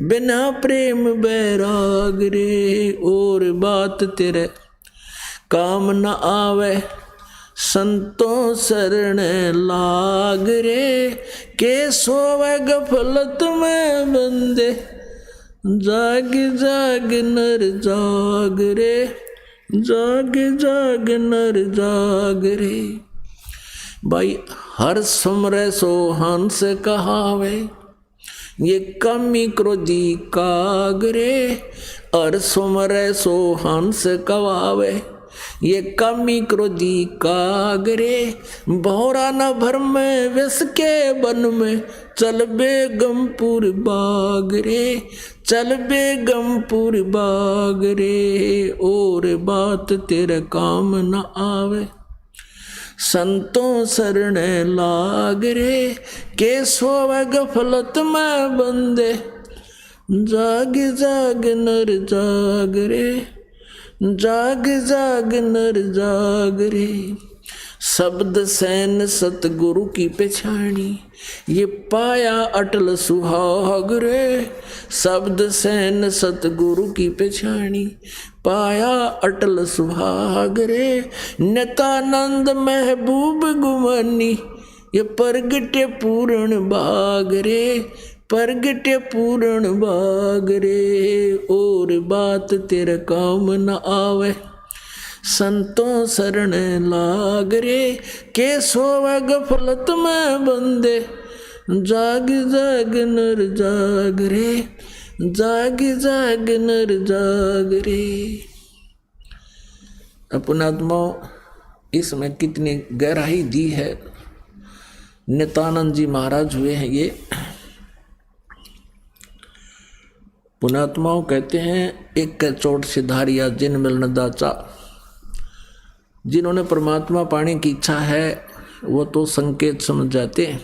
बिना प्रेम बैराग रे। और बात तेरे काम न आवे, संतों शरण लाग रे, के सोवे गफलत में बंदे, जाग जाग नर जाग रे, जाग जाग नर जाग रे। भाई हर सुमरे सो हंस कहावे, ये कमी क्रोधी कागरे। हर सुमरे सो हंस कहावे, ये कमी क्रोधी कागरे। भौरा न भर में विष के वन में, चल बेगमपुर बाग रे। चल बेगमपुर बाग रे, और बात तेरे काम न आवे। संतों शरण लाग रे, के सोवे गफलत में बंदे। जाग जाग नर जाग रे, जाग जाग नर जाग रे। शब्द सैन सतगुरु की पहचानी, ये पाया अटल सुहाग रे। शब्द सैन सतगुरु की पहचानी, पाया अटल सुहाग रे। नित्यानंद महबूब गुमानी, ये परगटे पूर्ण बाग रे। परगटे पूर्ण बाग रे, और बात तेरे काम न आवे। संतों शरण लाग रे, के सोवे गफलत में बंदे। जाग जाग नर जाग रे, जाग जाग नर जाग रे। अपनात्मा इसमें कितनी गहराई दी है। नित्यानंद जी महाराज हुए हैं ये। पुणात्माओं कहते हैं, एक के चोट सिधारिया जिन मिलन दाचा। जिन्होंने परमात्मा पाने की इच्छा है वो तो संकेत समझ जाते हैं।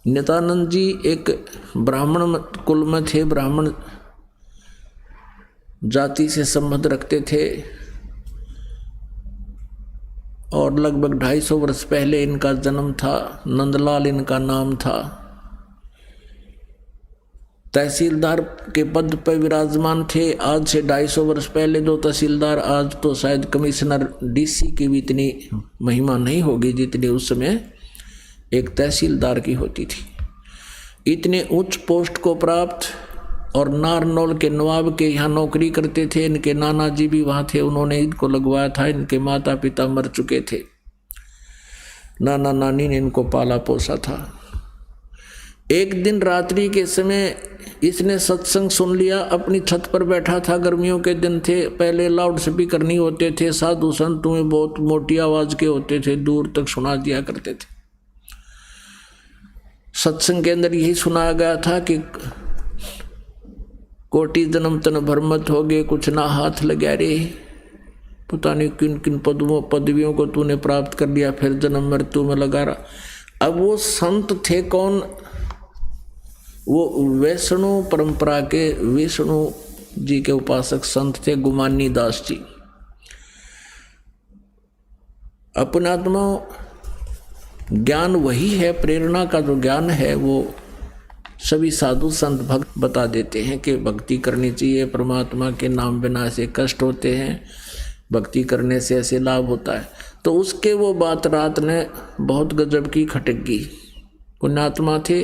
नित्यानंद जी एक ब्राह्मण कुल में थे, ब्राह्मण जाति से संबंध रखते थे, और लगभग 250 वर्ष पहले इनका जन्म था। नंदलाल इनका नाम था। तहसीलदार के पद पर विराजमान थे। आज से 250 वर्ष पहले दो तहसीलदार, आज तो शायद कमिश्नर डीसी की भी इतनी महिमा नहीं होगी जितनी उस समय एक तहसीलदार की होती थी। इतने उच्च पोस्ट को प्राप्त, और नारनौल के नवाब के यहाँ नौकरी करते थे। इनके नाना जी भी वहाँ थे, उन्होंने इनको लगवाया था। इनके माता पिता मर चुके थे, नाना नानी ने इनको पाला पोसा था। एक दिन रात्रि के समय इसने सत्संग सुन लिया। अपनी छत पर बैठा था, गर्मियों के दिन थे, पहले लाउड स्पीकर नहीं होते थे। साधु संतों में बहुत मोटी आवाज के होते थे, दूर तक सुना दिया करते थे। सत्संग के अंदर यही सुनाया गया था कि कोटि जन्म तन भरमत हो गए, कुछ ना हाथ लगा रे। पता नहीं किन किन पदवियों को तूने प्राप्त कर लिया, फिर जन्म मृत्यु में लगा रहा। अब वो संत थे कौन? वो वैष्णो परंपरा के विष्णु जी के उपासक संत थे, गुमानी दास जी। अपनात्मा ज्ञान वही है, प्रेरणा का जो ज्ञान है वो सभी साधु संत भक्त बता देते हैं कि भक्ति करनी चाहिए। परमात्मा के नाम बिना ऐसे कष्ट होते हैं, भक्ति करने से ऐसे लाभ होता है। तो उसके वो बात रात ने बहुत गजब की खटक गई। पुण्यात्मा थे,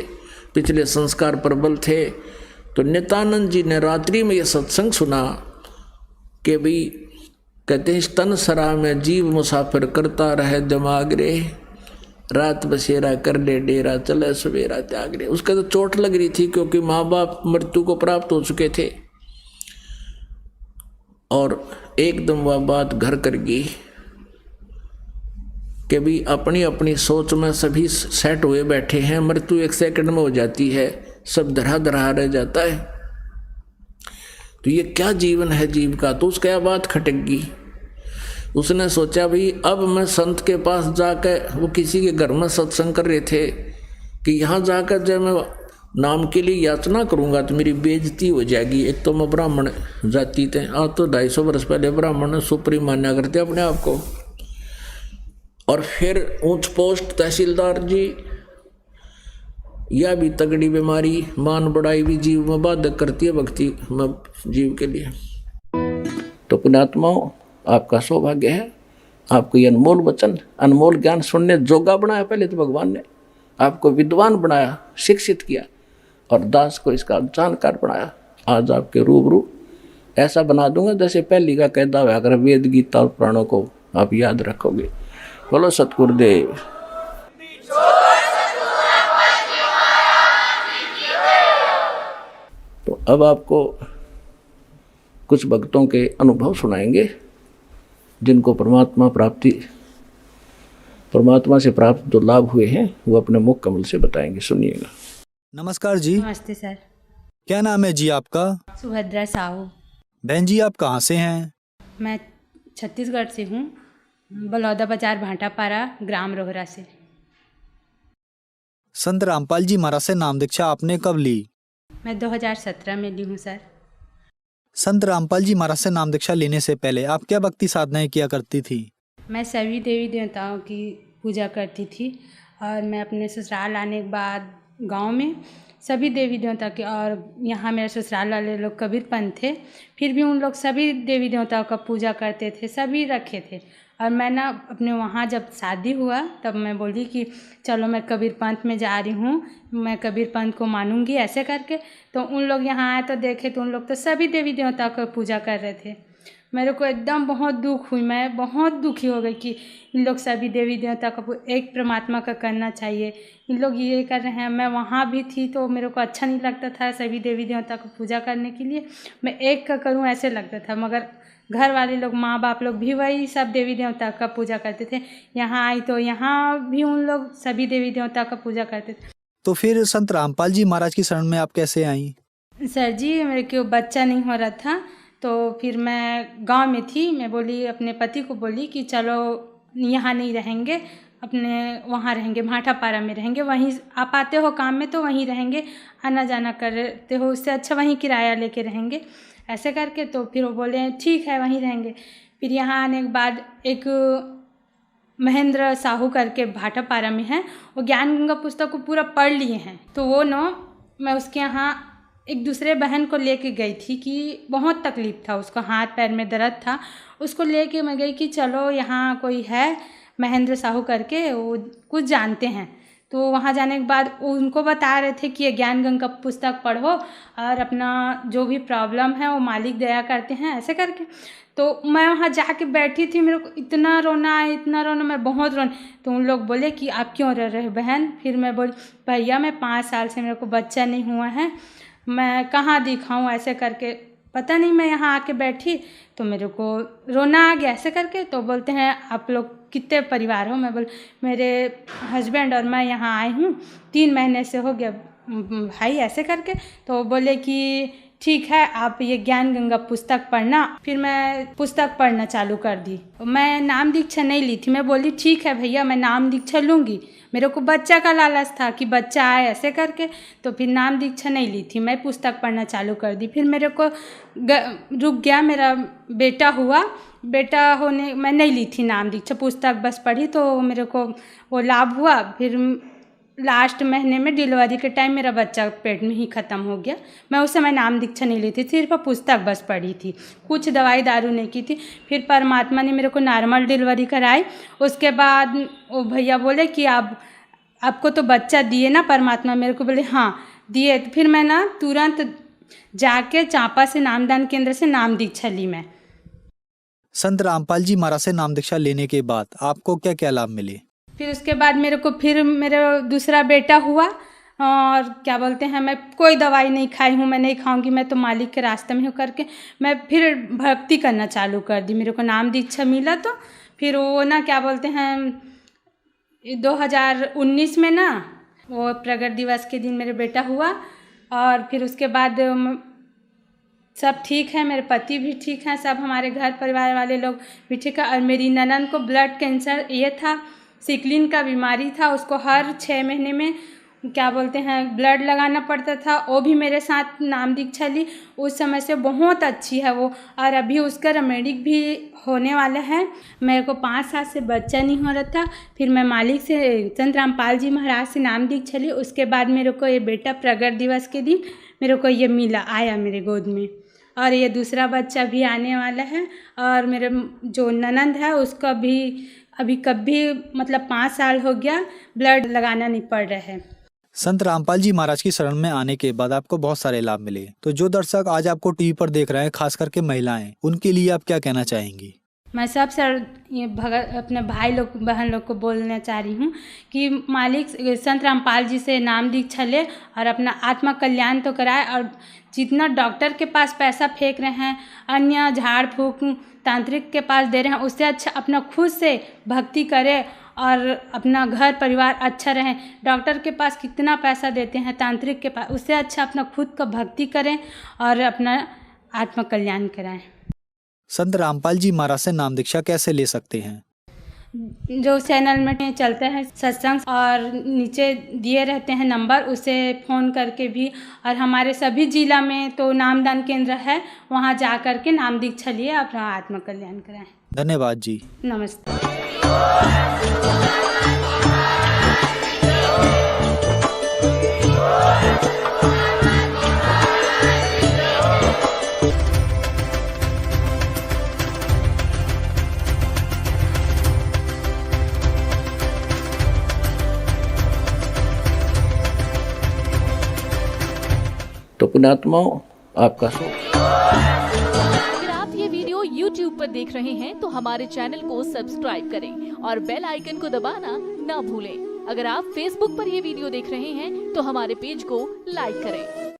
पिछले संस्कार प्रबल थे। तो नित्यानंद जी ने रात्रि में ये सत्संग सुना कि भाई कहते हैं, तन सरा में जीव मुसाफिर करता रहे दिमाग रे। रात बसेरा कर ले डेरा, चले सवेरा त्याग रे। उसका तो चोट लग रही थी, क्योंकि माँ बाप मृत्यु को प्राप्त हो चुके थे। और एकदम वह बात घर कर गई कि भी अपनी अपनी सोच में सभी सेट हुए बैठे हैं। मृत्यु 1 सेकंड में हो जाती है, सब धरा धरा रह जाता है। तो ये क्या जीवन है जीव का? तो उसका यह बात खटक गई। उसने सोचा भाई अब मैं संत के पास जाकर, वो किसी के घर में सत्संग कर रहे थे, कि यहाँ जाकर जब मैं नाम के लिए याचना करूँगा तो मेरी बेइज्जती हो जाएगी। एक तो मैं ब्राह्मण जाति थे, आज तो 250 वर्ष पहले ब्राह्मण सुप्रीम मान्या करते अपने आप को। और फिर ऊंच पोस्ट तहसीलदार जी, यह भी तगड़ी बीमारी, मान बढ़ाई भी जीव में बाधक करती है भक्ति में जीव के लिए। तो पुण्यात्माओं, आपका सौभाग्य है, आपको ये अनमोल वचन, अनमोल ज्ञान सुनने जोगा बनाया। पहले तो भगवान ने आपको विद्वान बनाया, शिक्षित किया, और दास को इसका जानकार बनाया। आज आपके रूबरू ऐसा बना दूंगा जैसे पहली का कहता हुआ अगर वेद गीता और पुराणों को आप याद रखोगे। बोलो सतगुरुदेव। तो अब आपको कुछ भक्तों के अनुभव सुनाएंगे जिनको परमात्मा से प्राप्त जो लाभ हुए हैं वो अपने मुख कमल से बताएंगे। सुनिएगा। नमस्कार जी। नमस्ते सर। क्या नाम है जी आपका? सुभद्रा साहू। बहन जी आप कहाँ से हैं? मैं छत्तीसगढ़ से हूँ, बलौदा बाजार भाटापारा ग्राम रोहरा से। संत रामपाल जी महाराज से नाम दीक्षा आपने कब ली? मैं 2017 में ली हूँ सर। संत रामपाल जी महाराज से नाम दीक्षा लेने से पहले आप क्या भक्ति साधनाएं किया करती थी? मैं सभी देवी देवताओं की पूजा करती थी और मैं अपने ससुराल आने के बाद गांव में सभी देवी देवता के, और यहाँ मेरे ससुराल वाले लोग कबीर पंथ थे, फिर भी उन लोग सभी देवी देवताओं का पूजा करते थे, सभी रखे थे। और मैं ना अपने वहाँ जब शादी हुआ तब मैं बोली कि चलो मैं कबीर पंथ में जा रही हूँ, मैं कबीर पंथ को मानूंगी ऐसे करके। तो उन लोग यहाँ आए तो देखे तो उन लोग तो सभी देवी देवताओं को पूजा कर रहे थे। मेरे को एकदम बहुत दुख हुई, मैं बहुत दुखी हो गई कि इन लोग सभी देवी देवता का एक परमात्मा का करना चाहिए, इन लोग ये कर रहे हैं। मैं वहाँ भी थी तो मेरे को अच्छा नहीं लगता था सभी देवी देवता को पूजा करने के लिए, मैं एक का करूँ ऐसे लगता था। मगर घर वाले लोग, माँ बाप लोग भी वही सब देवी देवता का पूजा करते थे। यहाँ आई तो यहाँ भी उन लोग सभी देवी देवता का पूजा करते थे। तो फिर संत रामपाल जी महाराज की शरण में आप कैसे आई? सर जी, मेरे को बच्चा नहीं हो रहा था तो फिर मैं गांव में थी, मैं बोली अपने पति को बोली कि चलो यहाँ नहीं रहेंगे, अपने वहाँ रहेंगे, भाटापारा में रहेंगे, वहीं आप आते हो काम में तो वहीं रहेंगे, आना जाना करते हो, उससे अच्छा वहीं किराया लेके रहेंगे ऐसे करके। तो फिर वो बोले ठीक है वहीं रहेंगे। फिर यहाँ आने के बाद एक महेंद्र साहू करके भाटापारा में है, वो ज्ञान गंगा पुस्तक को पूरा पढ़ लिए हैं। तो वो मैं उसके यहाँ एक दूसरे बहन को लेके गई थी कि बहुत तकलीफ़ था उसको, हाथ पैर में दर्द था, उसको लेके मैं गई कि चलो यहाँ कोई है महेंद्र साहू करके, वो कुछ जानते हैं। तो वहाँ जाने के बाद उनको बता रहे थे कि ये ज्ञान गंगा पुस्तक पढ़ो और अपना जो भी प्रॉब्लम है वो मालिक दया करते हैं ऐसे करके। तो मैं वहाँ जाके बैठी थी, मेरे को इतना रोना आया, इतना रोना, मैं बहुत रोना। तो उन लोग बोले कि आप क्यों रो रहे हो बहन? फिर मैं बोली भैया मैं 5 साल से मेरे को बच्चा नहीं हुआ है, मैं कहाँ दिखाऊं ऐसे करके। पता नहीं मैं यहाँ आके बैठी तो मेरे को रोना आ गया ऐसे करके। तो बोलते हैं आप लोग कितने परिवार हो? मैं बोल मेरे हस्बैंड और मैं यहाँ आई हूँ, 3 महीने से हो गया भाई ऐसे करके। तो बोले कि ठीक है आप ये ज्ञान गंगा पुस्तक पढ़ना। फिर मैं पुस्तक पढ़ना चालू कर दी। मैं नाम दीक्षा नहीं ली थी, मैं बोली ठीक है भैया मैं नाम दीक्षा लूँगी, मेरे को बच्चा का लालच था कि बच्चा आए ऐसे करके। तो फिर नाम दीक्षा नहीं ली थी, मैं पुस्तक पढ़ना चालू कर दी। फिर मेरे को रुक गया, मेरा बेटा हुआ, बेटा होने मैं नहीं ली थी नाम दीक्षा, पुस्तक बस पढ़ी तो मेरे को वो लाभ हुआ। फिर लास्ट महीने में डिलीवरी के टाइम मेरा बच्चा पेट में ही ख़त्म हो गया। मैं उस समय नाम दीक्षा नहीं ली थी, सिर्फ पुस्तक बस पढ़ी थी, कुछ दवाई दारू नहीं की थी। फिर परमात्मा ने मेरे को नॉर्मल डिलीवरी कराई। उसके बाद वो भैया बोले कि आपको तो बच्चा दिए ना परमात्मा? मेरे को बोले हाँ दिए। तो फिर मैं ना तुरंत जाके चांपा से नामदान केंद्र से नाम दीक्षा ली मैं। संत रामपाल जी महाराज से नाम दीक्षा लेने के बाद आपको क्या क्या लाभ मिले? फिर उसके बाद मेरे को फिर मेरा दूसरा बेटा हुआ और क्या बोलते हैं, मैं कोई दवाई नहीं खाई हूँ, मैं नहीं खाऊंगी, मैं तो मालिक के रास्ते में हूँ करके मैं फिर भक्ति करना चालू कर दी। मेरे को नाम दीक्षा मिला तो फिर वो ना क्या बोलते हैं 2019 में ना वो प्रगट दिवस के दिन मेरे बेटा हुआ। और फिर उसके बाद सब ठीक है, मेरे पति भी ठीक हैं, सब हमारे घर परिवार वाले लोग भी ठीक है। और मेरी ननद को ब्लड कैंसर ये था, सिकलिन का बीमारी था, उसको हर 6 महीने में क्या बोलते हैं ब्लड लगाना पड़ता था। वो भी मेरे साथ नाम दीक्षा ली, उस समय से बहुत अच्छी है वो। और अभी उसका रेमेडिक भी होने वाला है। मेरे को 5 साल से बच्चा नहीं हो रहा था, फिर मैं मालिक से संत रामपाल जी महाराज से नाम दीक्षा ली। उसके बाद मेरे को ये बेटा प्रगट दिवस के दिन मेरे को ये मिला, आया मेरे गोद में। और ये दूसरा बच्चा भी आने वाला है। और मेरे जो ननद है उसका भी अभी कभी मतलब 5 साल हो गया ब्लड लगाना नहीं पड़ रहा है। संत रामपाल जी महाराज की शरण में आने के बाद आपको बहुत सारे लाभ मिले, तो जो दर्शक आज आपको टीवी पर देख रहे हैं, खास करके महिलाएं, उनके लिए आप क्या कहना चाहेंगी? मैं सबसे ये भगत अपने भाई लोग बहन लोग को बोलना चाह रही हूँ कि मालिक संत रामपाल जी से नाम दीक्षा ले और अपना आत्मा कल्याण तो कराए। और जितना डॉक्टर के पास पैसा फेंक रहे हैं, अन्य झाड़ फूक तांत्रिक के पास दे रहे हैं, उससे अच्छा अपना खुद से भक्ति करे और अपना घर परिवार अच्छा रहे। डॉक्टर के पास कितना पैसा देते हैं, तांत्रिक के पास, उससे अच्छा अपना खुद का भक्ति करें और अपना आत्मा कल्याण कराएं। संत रामपाल जी महाराज से नाम दीक्षा कैसे ले सकते हैं? जो चैनल में चलते हैं सत्संग और नीचे दिए रहते हैं नंबर, उसे फ़ोन करके भी, और हमारे सभी जिला में तो नामदान केंद्र है, वहाँ जा कर के नाम दीक्षा लिए अपना आत्मा कल्याण कराएं। धन्यवाद जी। नमस्ते। तो पुण्यात्माओं, आपका अगर आप ये वीडियो YouTube पर देख रहे हैं तो हमारे चैनल को सब्सक्राइब करें और बेल आइकन को दबाना ना भूलें। अगर आप Facebook पर ये वीडियो देख रहे हैं तो हमारे पेज को लाइक करें।